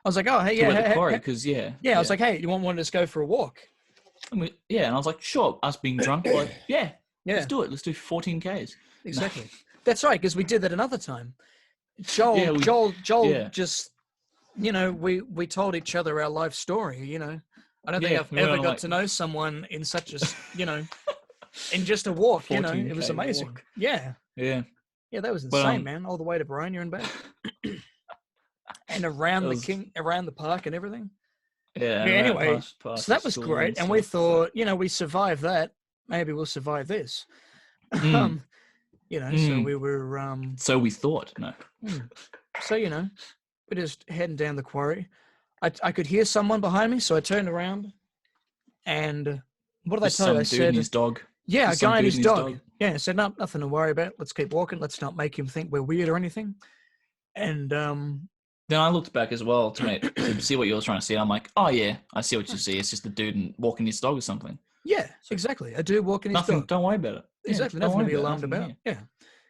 I was like, oh, hey, yeah, the quarry, because I was like, hey, you want to just go for a walk? And and I was like, sure. Us being drunk, like, yeah, let's do it. Let's do 14 Ks. Exactly. That's right, because we did that another time. Joel just, we told each other our life story. I don't think I've ever got to know someone in such a, in just a walk. It was amazing. Walk. Yeah. That was insane, man. All the way to Baronia and back, and around around the park and everything. Yeah. Anyway, past so that was great, and we thought, we survived that. Maybe we'll survive this. So we were. So we thought, no. So we're just heading down the quarry. I could hear someone behind me, so I turned around, and what did I tell you? I said, his dog. Yeah, a guy and his dog. Yeah, I said, no, nothing to worry about. Let's keep walking. Let's not make him think we're weird or anything. And then I looked back as well to see what you were trying to see. I'm like, oh yeah, I see what you see. It's just a dude walking his dog or something. Yeah, exactly. A dude walking his dog. Don't worry about it. Exactly. Nothing to be alarmed about. Yeah.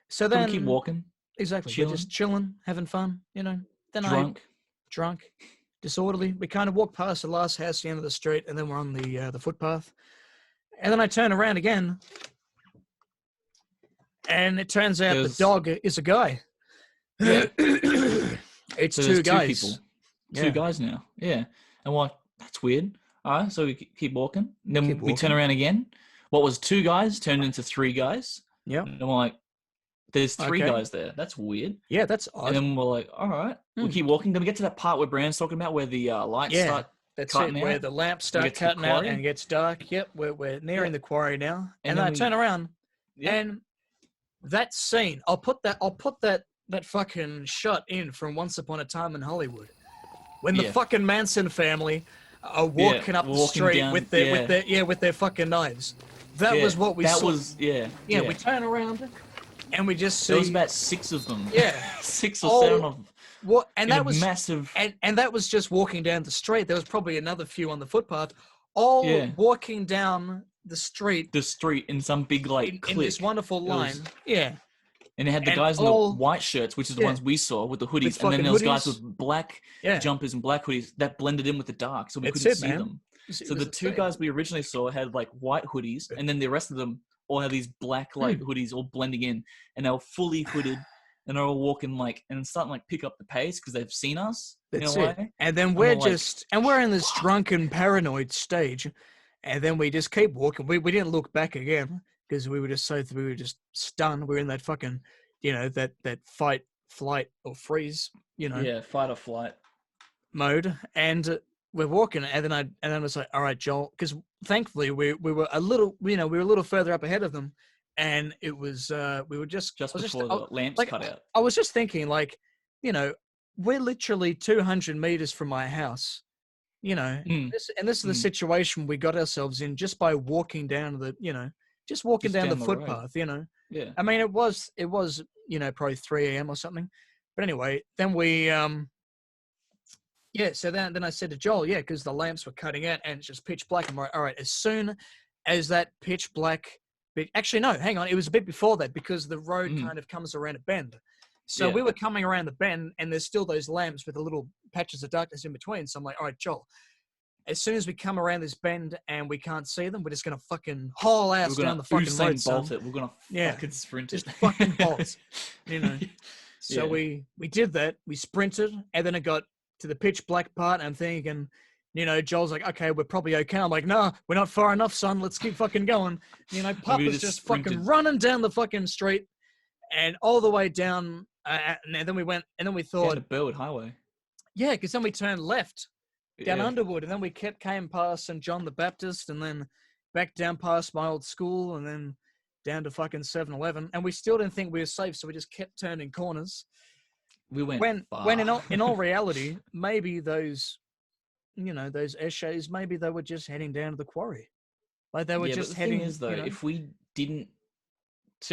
So then we keep walking. Exactly. We're just chilling, having fun. Then drunk, disorderly. We kind of walk past the last house at the end of the street, and then we're on the footpath. And then I turn around again, and it turns out the dog is a guy. Yeah. It's two guys. Two people. Two guys now. Yeah. And we're like, that's weird. All right, so we keep walking. And then we turn around again. What was two guys turned into three guys. Yeah. And we're like, there's three guys there. That's weird. Yeah, that's odd. And then we're like, all right. We keep walking. Then we get to that part where Brand's talking about where the lights start that's cutting it, out. where the lamps start cutting out and it gets dark. Yep, we're nearing the quarry now. And then I turn around, and that scene, I'll put that fucking shot in from Once Upon a Time in Hollywood, when the fucking Manson family are walking up the street down, with their fucking knives. That was what we saw. We turn around, and we just see. There was about 6 of them. Yeah, 6 or 7 of them. What? And that was massive. And that was just walking down the street. There was probably another few on the footpath, all walking down the street. The street in some big clique. In this wonderful line. And they had the guys in the white shirts, which is the ones we saw with the hoodies, and then there was guys with black jumpers and black hoodies that blended in with the dark, so we couldn't see them. So the 2 guys we originally saw had like white hoodies, and then the rest of them all had these black hoodies all blending in, and they were fully hooded, and they're all walking and starting to pick up the pace because they've seen us. That's it. And then we're we're in this drunken paranoid stage, and then we just keep walking. We didn't look back again because we were just stunned. We were in that fucking, that fight, flight, or freeze, fight or flight mode, and we're walking, and then I was like, all right, Joel, because thankfully we were a little, we were a little further up ahead of them, and it was we were just before the lamps like, cut out. I was just thinking, like, we're literally 200 meters from my house, this is the situation we got ourselves in just by walking down just walking down the footpath, Yeah. I mean, it was probably 3 a.m. or something, but anyway, then we yeah, so then I said to Joel, yeah, because the lamps were cutting out and it's just pitch black. I'm like, all right, as soon as that pitch black bit, actually, no, hang on. It was a bit before that because the road kind of comes around a bend. So we were coming around the bend and there's still those lamps with the little patches of darkness in between. So I'm like, all right, Joel, as soon as we come around this bend and we can't see them, we're just going to fucking haul ass down the fucking road, son. We're going to fucking sprint it. Just fucking bolt, So we did that. We sprinted and then it got to the pitch black part, and I'm thinking, Joel's like, okay, we're probably okay. I'm like, no, we're not far enough, son. Let's keep fucking going. Pup was just fucking running down the fucking street and all the way down. And then we went, and then we thought, down to Burwood Highway. Yeah, because then we turned left down Underwood, and then we came past St. John the Baptist, and then back down past my old school, and then down to fucking 7-Eleven, and we still didn't think we were safe, so we just kept turning corners. We went far. When in all reality, maybe those essays, maybe they were just heading down to the quarry. Like they were just heading. Thing is, though, if we didn't,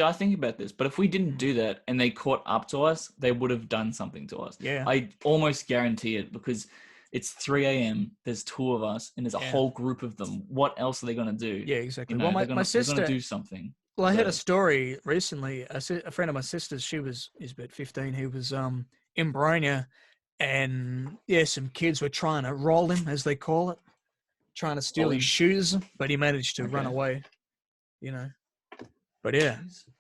I think about this, but if we didn't do that and they caught up to us, they would have done something to us. Yeah, I almost guarantee it because it's 3 a.m. There's two of us, and there's a whole group of them. What else are they going to do? Yeah, exactly. Well, my sister they're going to do something. Well, I heard a story recently. A friend of my sister's, he's about 15. He was in Bronia, and some kids were trying to roll him, as they call it, trying to steal his shoes, but he managed to run away. But yeah,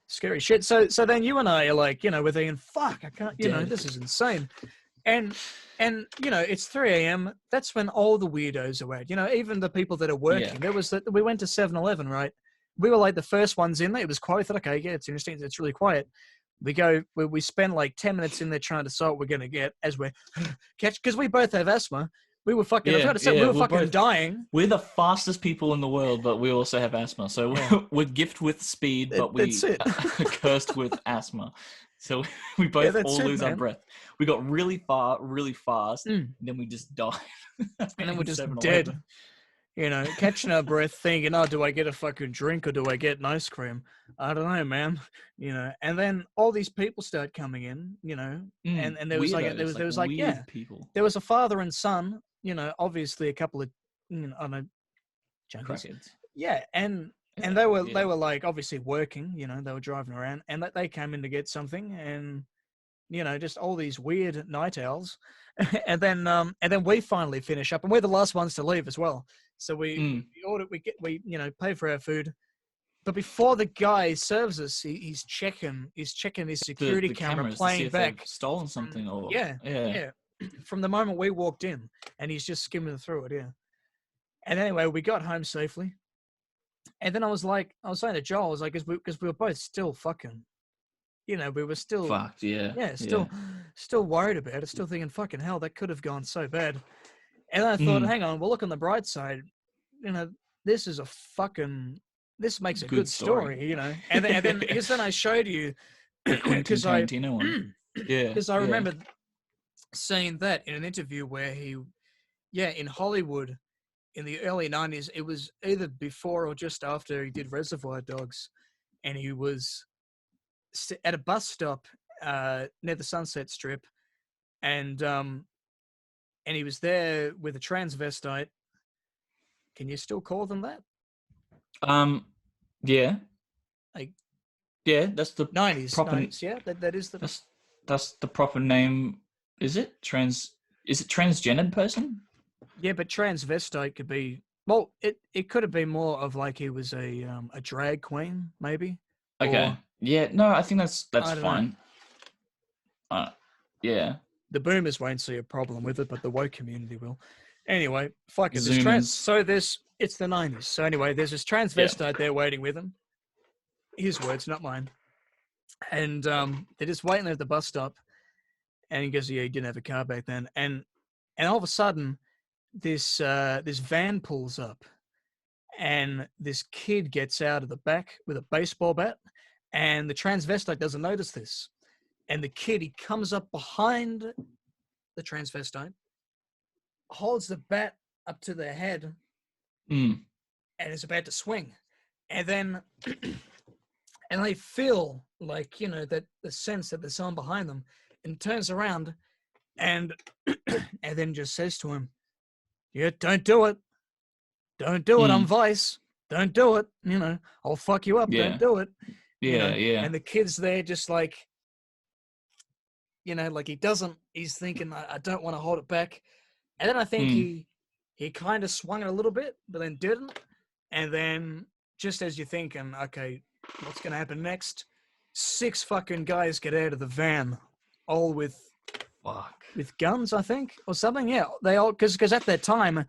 scary shit. So then you and I are like, we're thinking, fuck, I can't, this is insane. And it's 3 a.m. That's when all the weirdos are out. Even the people that are working. Yeah. We went to 7-Eleven, right? We were like the first ones in there. It was quiet. I thought, okay, yeah, it's interesting. It's really quiet. We spend like 10 minutes in there trying to decide what we're going to get as we're because we both have asthma. We were fucking, we were fucking dying. We're the fastest people in the world, but we also have asthma. So we're gifted with speed, but we are cursed with asthma. So we both lose our breath. We got really far, really fast, and then we just died. And then we're just dead. Catching our breath thinking, do I get a fucking drink or do I get an ice cream? I don't know, man. And then all these people start coming in, and there was people. There was a father and son, obviously a couple of, I don't know, junkies. Yeah, and they were like obviously working, they were driving around, and they came in to get something, and just all these weird night owls, and then we finally finish up, and we're the last ones to leave as well. So we order, we pay for our food, but before the guy serves us, he's checking his security camera, playing back, stolen something, or from the moment we walked in, and he's just skimming through it. Yeah, and anyway, we got home safely, and then I was saying to Joel, I was like, because we were both still fucking. We were still fucked, still worried about it, still thinking, fucking hell, that could have gone so bad. And then I thought, hang on, we'll look on the bright side. This is this makes a good story, And then because then I showed you because I remember seeing that in an interview where he, in Hollywood in the early 90s, it was either before or just after he did Reservoir Dogs, and he was at a bus stop near the Sunset Strip, and he was there with a transvestite. Can you still call them that? Yeah. That's the 90s. Proper, 90s, yeah, that is the. That's the proper name. Is it transgendered person? Yeah, but transvestite could be. Well, it could have been more of like he was a drag queen, maybe. Okay. Or, yeah. No, I think that's fine. Yeah. The boomers won't see a problem with it, but the woke community will. Anyway, fuck it. It's the 90s. So anyway, there's this transvestite there waiting with him. His words, not mine. And they're just waiting there at the bus stop. And he goes, yeah, he didn't have a car back then. And all of a sudden, this van pulls up, and this kid gets out of the back with a baseball bat, and the transvestite doesn't notice this. And the kid, he comes up behind the transvestite, holds the bat up to their head, and is about to swing. And then and they feel like, that the sense that there's someone behind them, and turns around and and then just says to him, "Yeah, don't do it. Don't do it. I'm Vice. Don't do it. I'll fuck you up. Yeah. Don't do it." Yeah, yeah. And the kid's there just like, like he's thinking, I don't want to hold it back. And then I think he kind of swung it a little bit, but then didn't. And then just as you're thinking, okay, what's going to happen next? 6 fucking guys get out of the van, all with guns, I think, or something. Yeah, they all, because at that time,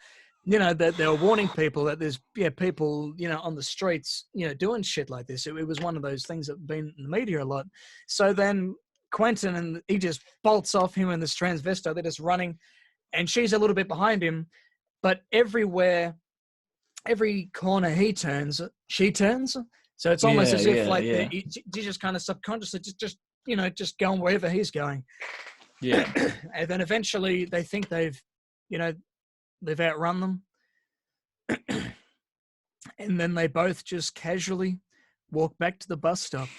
they were warning people that there's people on the streets doing shit like this. It was one of those things that have been in the media a lot. So then Quentin, and he just bolts off, him and this transvestite. They're just running, and she's a little bit behind him, but everywhere, every corner he turns, she turns. So it's almost as if she's just kind of subconsciously just going wherever he's going. Yeah. And then eventually they think they've outrun them. And then they both just casually walk back to the bus stop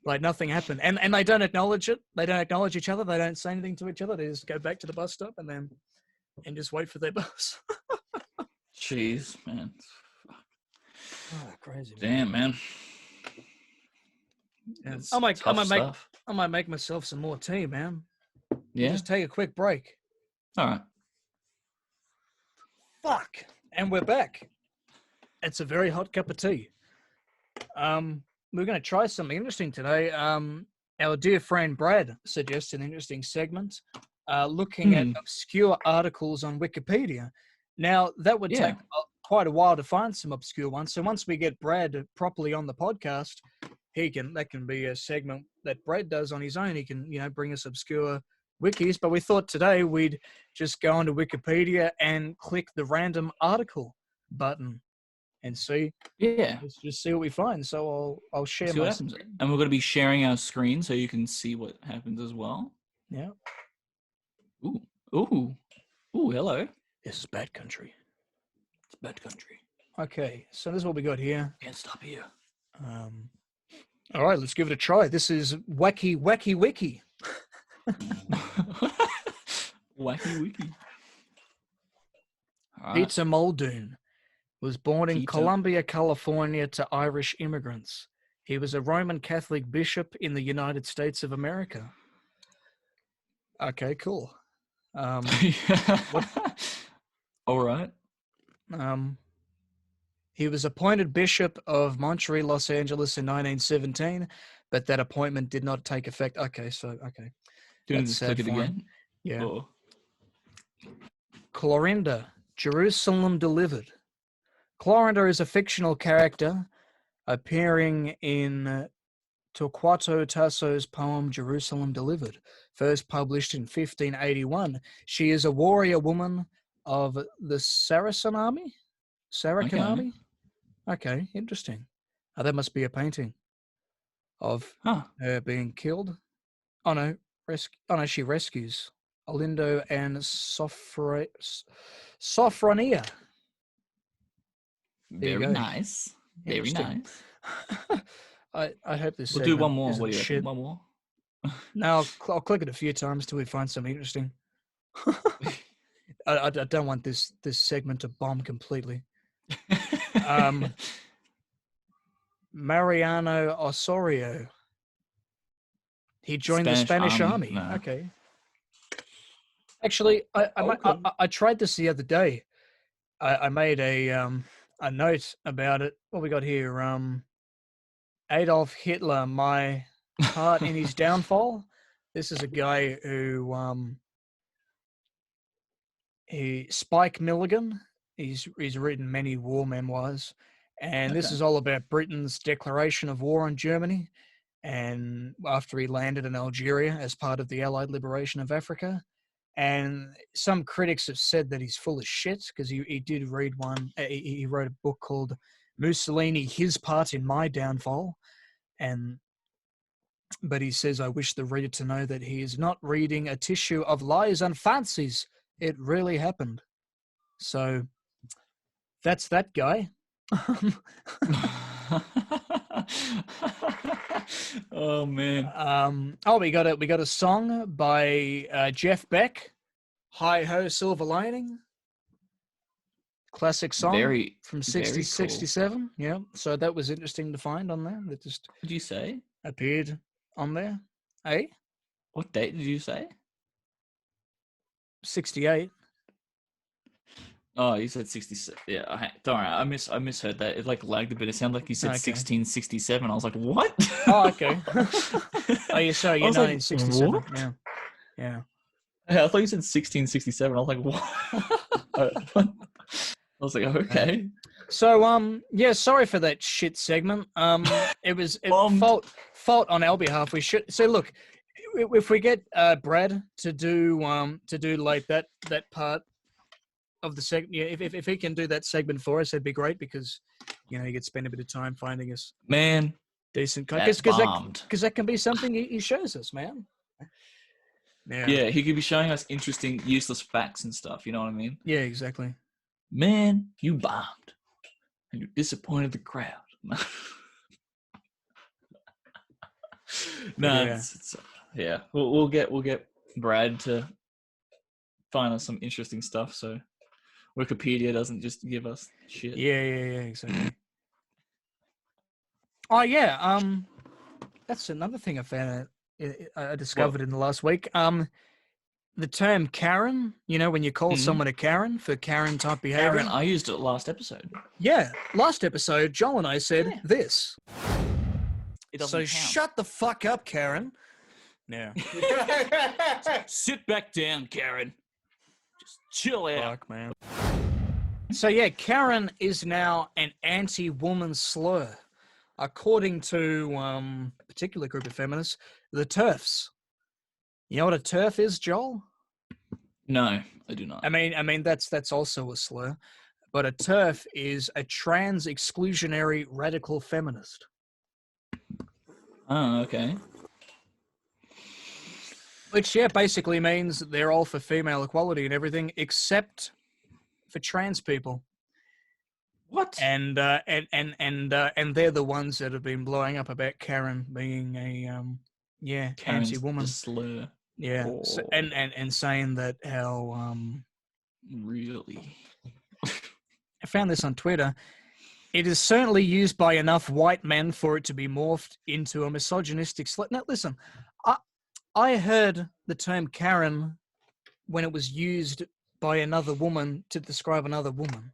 like nothing happened. And they don't acknowledge it. They don't acknowledge each other. They don't say anything to each other. They just go back to the bus stop and just wait for their bus. Jeez, man. Oh, crazy. Damn, man. Yeah. I might make myself some more tea, man. Yeah. We'll just take a quick break. All right. Fuck. And we're back. It's a very hot cup of tea. We're going to try something interesting today. Our dear friend Brad suggested an interesting segment, looking at obscure articles on Wikipedia. Now, that would take quite a while to find some obscure ones. So once we get Brad properly on the podcast, that can be a segment that Brad does on his own. He can, bring us obscure wikis. But we thought today we'd just go onto Wikipedia and click the random article button and see. Yeah. Let's just see what we find. So I'll share my screen. And we're going to be sharing our screen so you can see what happens as well. Yeah. Ooh, hello. This is bad country. It's bad country. Okay, so this is what we got here. Can't stop here. All right, let's give it a try. This is Wacky Wiki. Wacky Wiki. Right. Peter Muldoon was born in Columbia, California to Irish immigrants. He was a Roman Catholic bishop in the United States of America. Okay, cool. All right. He was appointed Bishop of Monterey, Los Angeles in 1917, but that appointment did not take effect. Okay. Do you want to just click it again? Yeah. Oh. Clorinda, Jerusalem Delivered. Clorinda is a fictional character appearing in Torquato Tasso's poem Jerusalem Delivered, first published in 1581. She is a warrior woman of the Saracen army? Army? Okay, interesting. That must be a painting of her being killed. Oh no, she rescues Olindo and Sophronia. Very nice. Very nice. I hope this. We'll do one more. What do you reckon? One more? No, I'll click it a few times till we find something interesting. I don't want this segment to bomb completely. Mariano Osorio. He joined the Spanish Army. No. Okay. Actually, I tried this the other day. I made a note about it. What we got here? Adolf Hitler, my part in his downfall. This is a guy who Spike Milligan. He's written many war memoirs, and this is all about Britain's declaration of war on Germany, and after he landed in Algeria as part of the Allied liberation of Africa, And some critics have said that he's full of shit because he did read one. He wrote a book called Mussolini: His Part in My Downfall, but he says, I wish the reader to know that he is not reading a tissue of lies and fancies. It really happened. So that's that guy. Oh man. We got a song by Jeff Beck, Hi Ho Silver Lining. Classic song from 67. Cool. Yeah. So that was interesting to find on there. That just What did you say? Appeared on there. Eh? What date did you say? 68. Oh, you said 66. Yeah, don't worry. I misheard that. It like lagged a bit. It sounded like you said 1667. I was like, what? Oh, okay. Oh, yeah, sorry. You're 1967. Like, yeah. Yeah. I thought you said 1667. I was like, what? I was like, okay. So, yeah, sorry for that shit segment. It was fault on our behalf. We should so look, if we get Brad to do like that part of the segment, yeah, if he can do that segment for us, that'd be great because he could spend a bit of time finding us decent because that can be something he shows us, man. Yeah, he could be showing us interesting, useless facts and stuff. You know what I mean? Yeah, exactly. Man, you bombed, and you disappointed the crowd. Yeah. We'll get Brad to find us some interesting stuff, so Wikipedia doesn't just give us shit. Yeah, exactly. Oh yeah, that's another thing I found. I discovered in the last week. The term Karen, when you call someone a Karen for Karen type behavior. Karen, I used it last episode. Yeah, last episode, Joel and I said this. It doesn't count. Shut the fuck up, Karen. Yeah. Sit back down, Karen. Just chill out. Fuck, man. So yeah, Karen is now an anti-woman slur, according to a particular group of feminists, the TERFs. You know what a TERF is, Joel? No, I do not. I mean that's also a slur, but a TERF is a trans exclusionary radical feminist. Oh, okay. Which basically means that they're all for female equality and everything except for trans people. What? And they're the ones that have been blowing up about Karen being a Karen's anti-woman slur. Yeah. Oh. So, and saying that how really. I found this on Twitter. It is certainly used by enough white men for it to be morphed into a misogynistic slur. Now listen, I heard the term Karen when it was used by another woman to describe another woman.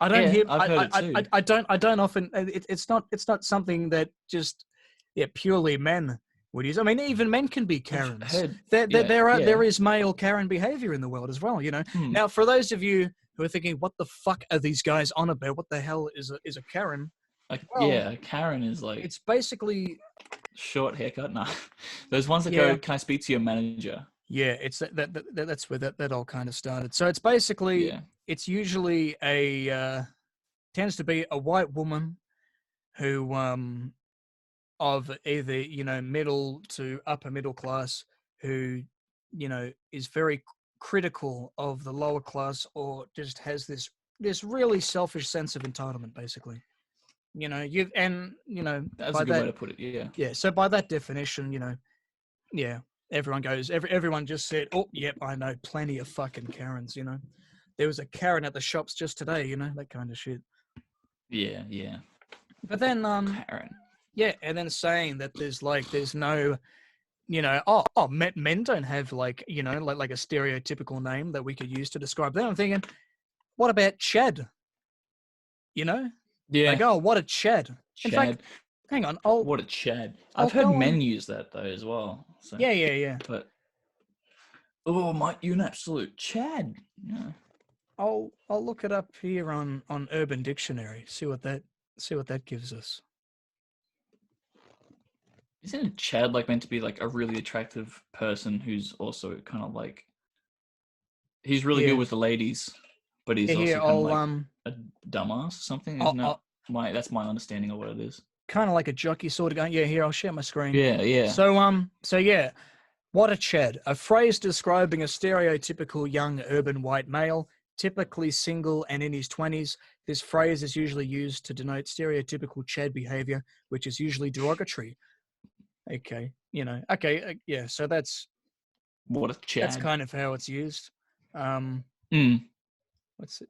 I don't hear. I've heard it too. I don't often. It's not something that just purely men would use. I mean, even men can be Karens. There is male Karen behavior in the world as well. Now, for those of you who are thinking, "What the fuck are these guys on about? What the hell is a Karen?" A Karen is like it's basically short haircut. No, those ones that go, "Can I speak to your manager?" Yeah, it's that's where that all kind of started. So it's basically it's usually tends to be a white woman who of either middle to upper middle class who is very critical of the lower class or just has this really selfish sense of entitlement, basically. That's a good way to put it. Yeah. So by that definition, everyone just said, oh, yep, I know plenty of fucking Karens, There was a Karen at the shops just today, that kind of shit. Yeah. But then, Karen. Yeah, and then saying that there's no, men don't have like a stereotypical name that we could use to describe them. I'm thinking, what about Chad? Yeah. Like, oh, what a Chad. In fact, hang on. What a Chad. I've heard men use that though as well. So. Yeah. But mate, you're an absolute Chad. Yeah. I'll look it up here on Urban Dictionary. See what that gives us. Isn't a Chad like meant to be like a really attractive person who's also kind of like he's really good with the ladies, but he's also kind of like a dumbass or something, isn't it? That's my understanding of what it is. Kind of like a jockey sort of going. Yeah, here I'll share my screen. Yeah. So yeah, what a Chad, a phrase describing a stereotypical young urban white male, typically single and in his 20s. This phrase is usually used to denote stereotypical Chad behavior, which is usually derogatory. Okay, yeah. So that's what a Chad. That's kind of how it's used. What's it?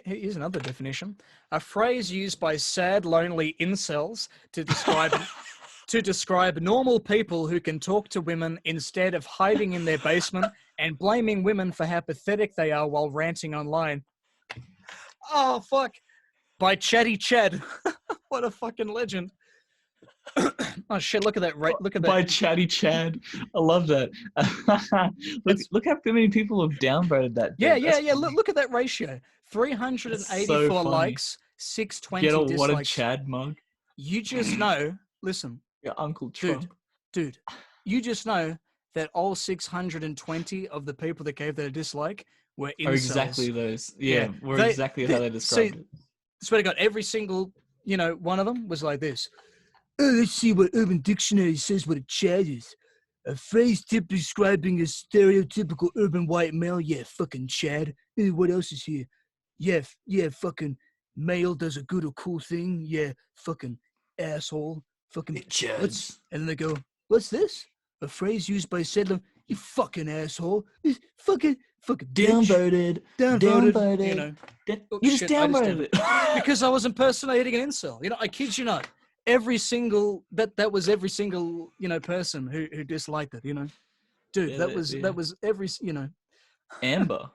Here's another definition: a phrase used by sad, lonely incels to describe normal people who can talk to women instead of hiding in their basement and blaming women for how pathetic they are while ranting online. Oh fuck! By Chatty Chad. What a fucking legend. Oh shit! Look at that! Look at that! By Chatty Chad. I love that. look how many people have downvoted that. Yeah. Look at that ratio: 384 so likes, 620 dislikes. What a Chad mug! You just know. Listen, your Uncle Trump, dude. You just know that all 620 of the people that gave that a dislike were incels. Are exactly those. Yeah, exactly how they described it. Swear to God, every single one of them was like this. Oh, let's see what Urban Dictionary says what a Chad is. A phrase typically describing a stereotypical urban white male. Yeah, fucking Chad. What else is here? Yeah, fucking male does a good or cool thing. Yeah, fucking asshole. Fucking Chads. And then they go, what's this? A phrase used by settler. You fucking asshole. Fucking downvoted. You just downvoted it. Because I was impersonating an incel. I kid you not. Every single that was every single person who disliked it. Dude, that was every Amber,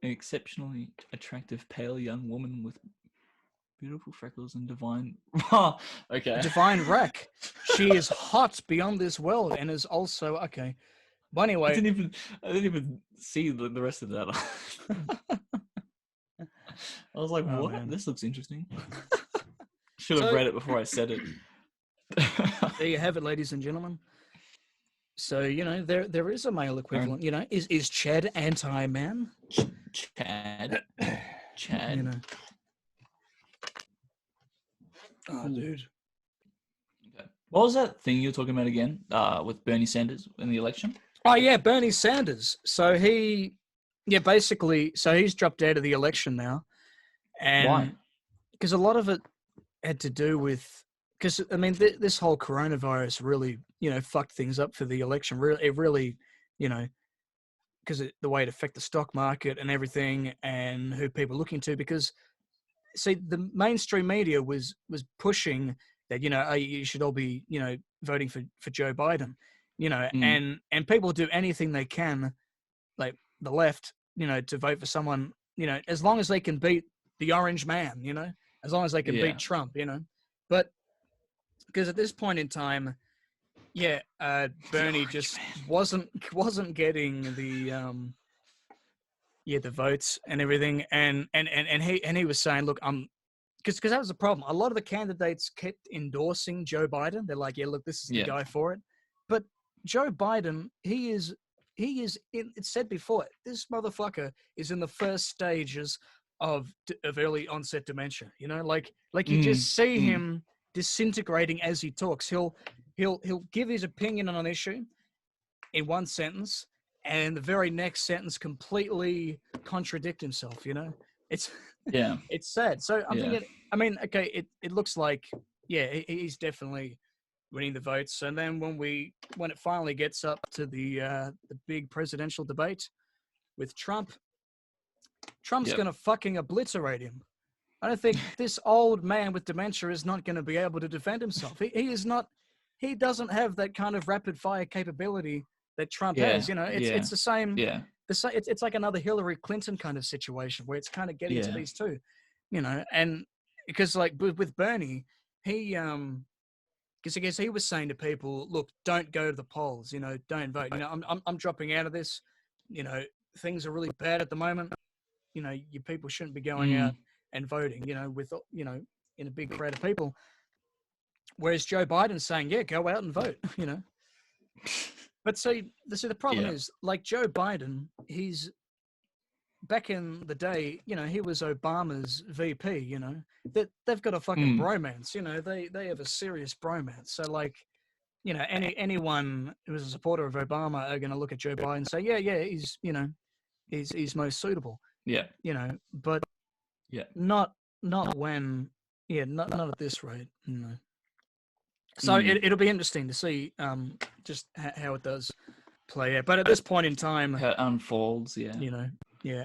an exceptionally attractive pale young woman with beautiful freckles and divine divine wreck. She is hot beyond this world and is also okay. But anyway, I didn't even see the rest of that. I was like, what? Man. This looks interesting. Should have read it before I said it. There you have it, ladies and gentlemen. So, there is a male equivalent. Is Chad anti-man? Chad. Oh, dude. Okay. What was that thing you were talking about again with Bernie Sanders in the election? Oh, yeah, Bernie Sanders. So he's dropped out of the election now. And why? Because a lot of it had to do with, because I mean, this whole coronavirus really, fucked things up for the election. It really, because the way it affected the stock market and everything, and who people are looking to. Because, see, the mainstream media was pushing that you should all be voting for Joe Biden, and people do anything they can, like the left, to vote for someone, as long as they can beat the orange man, as long as they can beat Trump, but because at this point in time, Bernie just wasn't getting the votes and everything, and he was saying, look, because that was the problem. A lot of the candidates kept endorsing Joe Biden. They're like, yeah, look, this is the guy for it. But Joe Biden, he is it's said before, this motherfucker is in the first stages of early onset dementia. Like you just see him disintegrating as he talks. He'll give his opinion on an issue in one sentence, and the very next sentence completely contradict himself. It's it's sad. So I'm thinking, I mean, okay, it looks like he's definitely winning the votes. And then when it finally gets up to the big presidential debate with Trump's gonna fucking obliterate him. I don't think this old man with dementia is not going to be able to defend himself. He is not. He doesn't have that kind of rapid fire capability that Trump has. It's the same. Yeah. It's like another Hillary Clinton kind of situation where it's kind of getting to these two, and because like with Bernie, he because I guess he was saying to people, look, don't go to the polls, don't vote. I'm dropping out of this. Things are really bad at the moment. You people shouldn't be going out and voting, with, in a big crowd of people. Whereas Joe Biden's saying, yeah, go out and vote, But see the problem is, like Joe Biden, he's back in the day, you know, he was Obama's VP. You know, that they've got a fucking bromance. You know, they have a serious bromance. So like, you know, anyone who is a supporter of Obama are going to look at Joe Biden and say, yeah, he's, you know, he's most suitable. Yeah. You know, but not when, not at this rate. You know. So it'll be interesting to see just how it does play out. But at this point in time, how it unfolds, yeah. You know,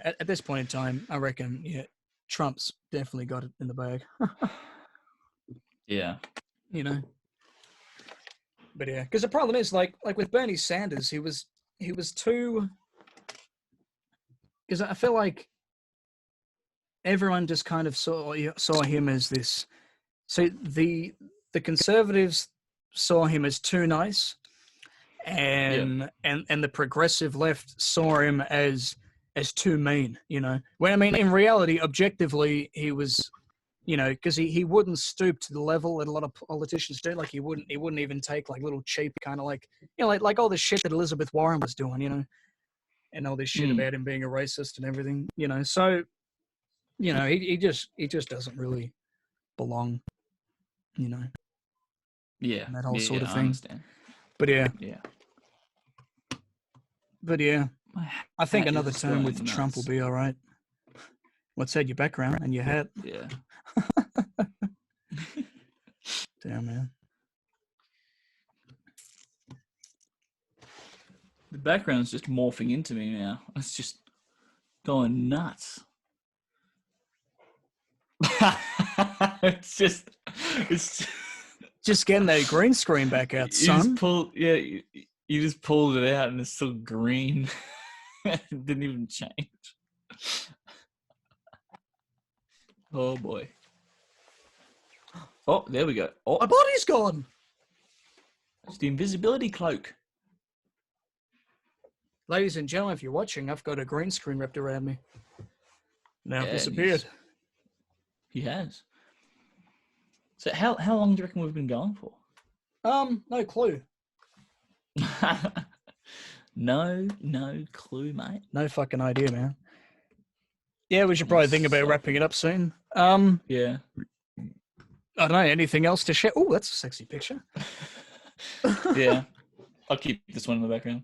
at this point in time, I reckon, Trump's definitely got it in the bag. Yeah. You know. But yeah, because the problem is like with Bernie Sanders, he was too. Because I feel like everyone just kind of saw him as this. So the conservatives saw him as too nice, and the progressive left saw him as too mean. You know, when I mean in reality, objectively, he was. You know, because he wouldn't stoop to the level that a lot of politicians do. Like he wouldn't even take like little cheap kind of like, you know, like all the shit that Elizabeth Warren was doing, you know, and all this shit about him being a racist and everything, you know. So, you know, he just doesn't really belong, you know. Yeah. And that whole sort of thing. I understand. But yeah. Yeah. But yeah. I think another term with Trump will be all right. What's that? Your background and your hat? Yeah. Damn, man. The background's just morphing into me now. It's just going nuts. it's just getting that green screen back out, son. You just pulled it out and it's still green. It didn't even change. Oh boy. Oh, there we go. Oh, my body's gone. It's the invisibility cloak. Ladies and gentlemen, if you're watching, I've got a green screen wrapped around me. Now disappeared. He has. So how long do you reckon we've been going for? No clue. No clue, mate. No fucking idea, man. Yeah, we should probably think about wrapping it up soon. Yeah. I don't know, anything else to share? Oh, that's a sexy picture. Yeah. I'll keep this one in the background.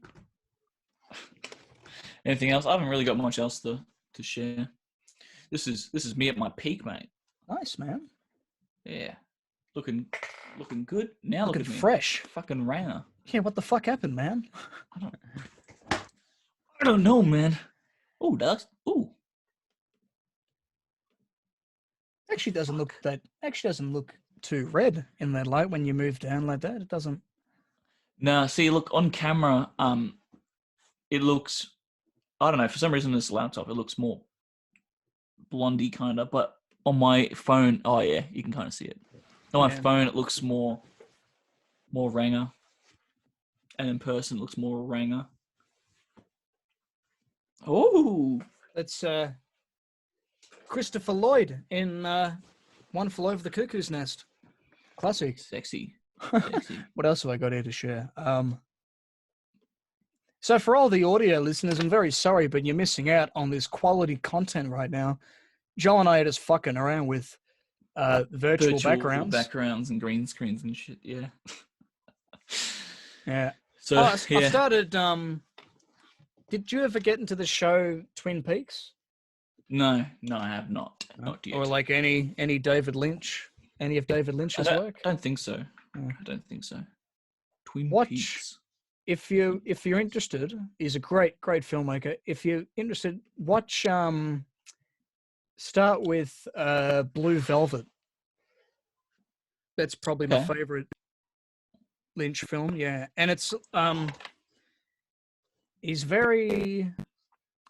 Anything else? I haven't really got much else to share. This is me at my peak, mate. Nice, man. Yeah. Looking good. Now looking look at me. Fresh. Fucking ranger. Yeah, what the fuck happened, man? I don't know, man. Oh, dust. Ooh. Actually doesn't look too red in that light when you move down like that. It doesn't. No, see, look on camera. It looks. I don't know. For some reason, this laptop it looks more blondie kind of, but on my phone, oh yeah, you can kind of see it. On my phone, it looks more ranger, and in person, it looks more ranger. Oh, that's Christopher Lloyd in One Flew Over the Cuckoo's Nest. Classic. Sexy. What else have I got here to share? So for all the audio listeners, I'm very sorry, but you're missing out on this quality content right now. Joe and I are just fucking around with virtual backgrounds and green screens and shit. Yeah. Yeah. So I started. Did you ever get into the show Twin Peaks? No, I have not. Not yet. Or like any David Lynch, any of David Lynch's work? I don't think so. I don't think so. Twin Peaks. If you're interested, he's a great filmmaker. If you're interested, watch. Start with Blue Velvet. That's probably my favorite Lynch film. Yeah, and it's he's very.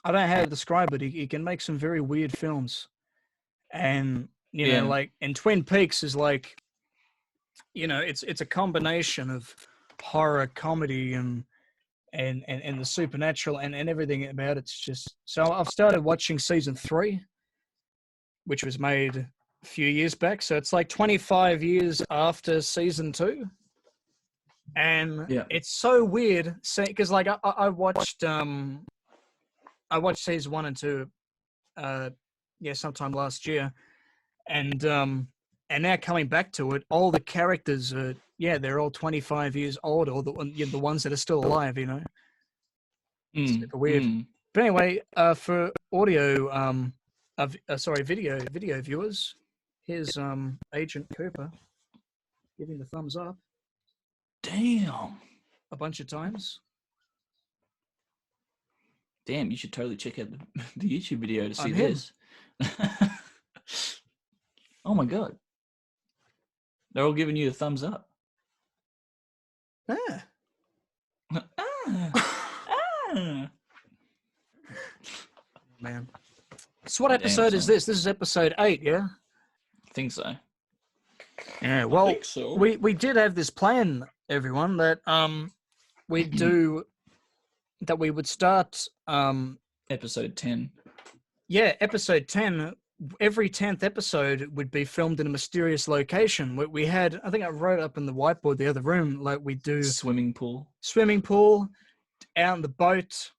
I don't know how to describe it. He can make some very weird films, and you know, like, and Twin Peaks is like, you know, it's a combination of horror, comedy, and the supernatural and everything about it's just. So I've started watching season 3, which was made a few years back. So it's like 25 years after season 2. And it's so weird because like I watched season 1 and 2 sometime last year, and now coming back to it, all the characters are they're all 25 years old, or the ones that are still alive, super weird. But anyway, for audio video viewers, here's Agent Cooper giving the thumbs up. Damn. A bunch of times. Damn, you should totally check out the YouTube video to see this. Oh my god. They're all giving you the thumbs up. Man. So what episode is this? This is episode 8, yeah? I think so. Yeah, well, I think so. we did have this plan, everyone, that we would start episode 10. Yeah, episode 10. Every 10th episode would be filmed in a mysterious location. We had, I think I wrote up in the whiteboard the other room, like we do swimming pool, out on the boat,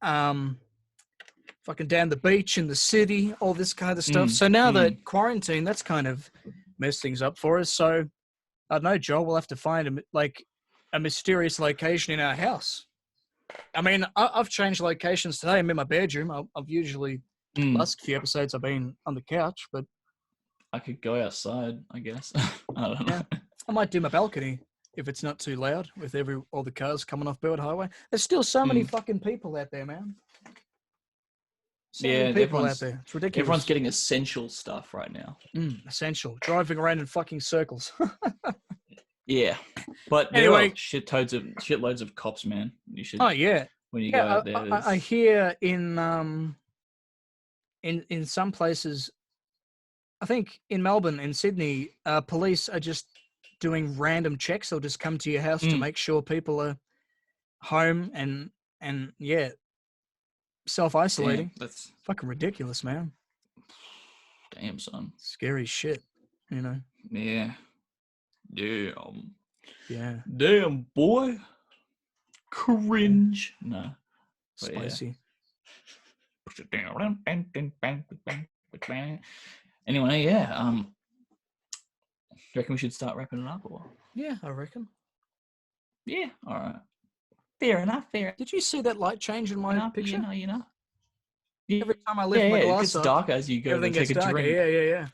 fucking down the beach in the city, all this kind of stuff. So now that quarantine, that's kind of messed things up for us. So I don't know, Joel, we'll have to find a mysterious location in our house. I mean, I've changed locations today. I'm in my bedroom. I've usually, last few episodes, I've been on the couch, but I could go outside, I guess. I don't know. I might do my balcony if it's not too loud with all the cars coming off Bird Highway. There's still so many fucking people out there, man. So many people out there. It's ridiculous. Everyone's getting essential stuff right now. Essential. Driving around in fucking circles. Yeah, but anyway, shitloads of cops, man. You should. Oh yeah. When you go out there, I hear in some places, I think in Melbourne and Sydney, police are just doing random checks. They'll just come to your house to make sure people are home and self-isolating. Damn, that's fucking ridiculous, man. Damn, son. Scary shit, Yeah. Damn. Yeah. Damn, boy. Cringe. No. Spicy. Yeah. Anyway, yeah. Do you reckon we should start wrapping it up, or? Yeah, I reckon. Yeah. All right. Fair enough. Did you see that light change in my picture? You know. Every time I lift my glass up, it gets darker as you go. Everything gets darker. Yeah.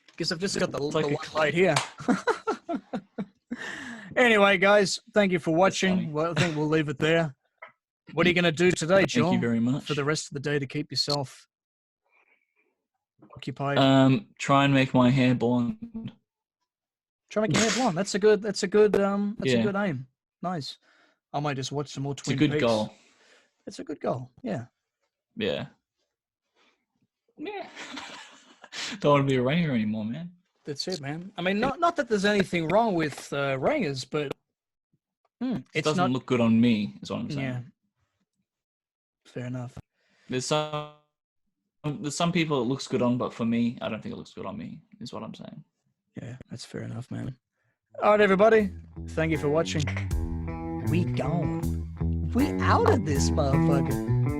Because I've just got the light here. Anyway, guys, thank you for watching. Well, I think we'll leave it there. What are you going to do today, John? Thank you very much. For the rest of the day to keep yourself occupied. Try and make my hair blonde. Try and make your hair blonde. That's a good aim. Nice. I might just watch some more Twin Peaks. It's a good goal. It's a good goal. Yeah. Yeah. Don't want to be a ringer anymore, man. That's it, man. I mean, not that there's anything wrong with ringers, but it doesn't look good on me, is what I'm saying. Yeah. Fair enough. There's some people it looks good on, but for me, I don't think it looks good on me, is what I'm saying. Yeah, that's fair enough, man. All right, everybody. Thank you for watching. We gone. We out of this motherfucker.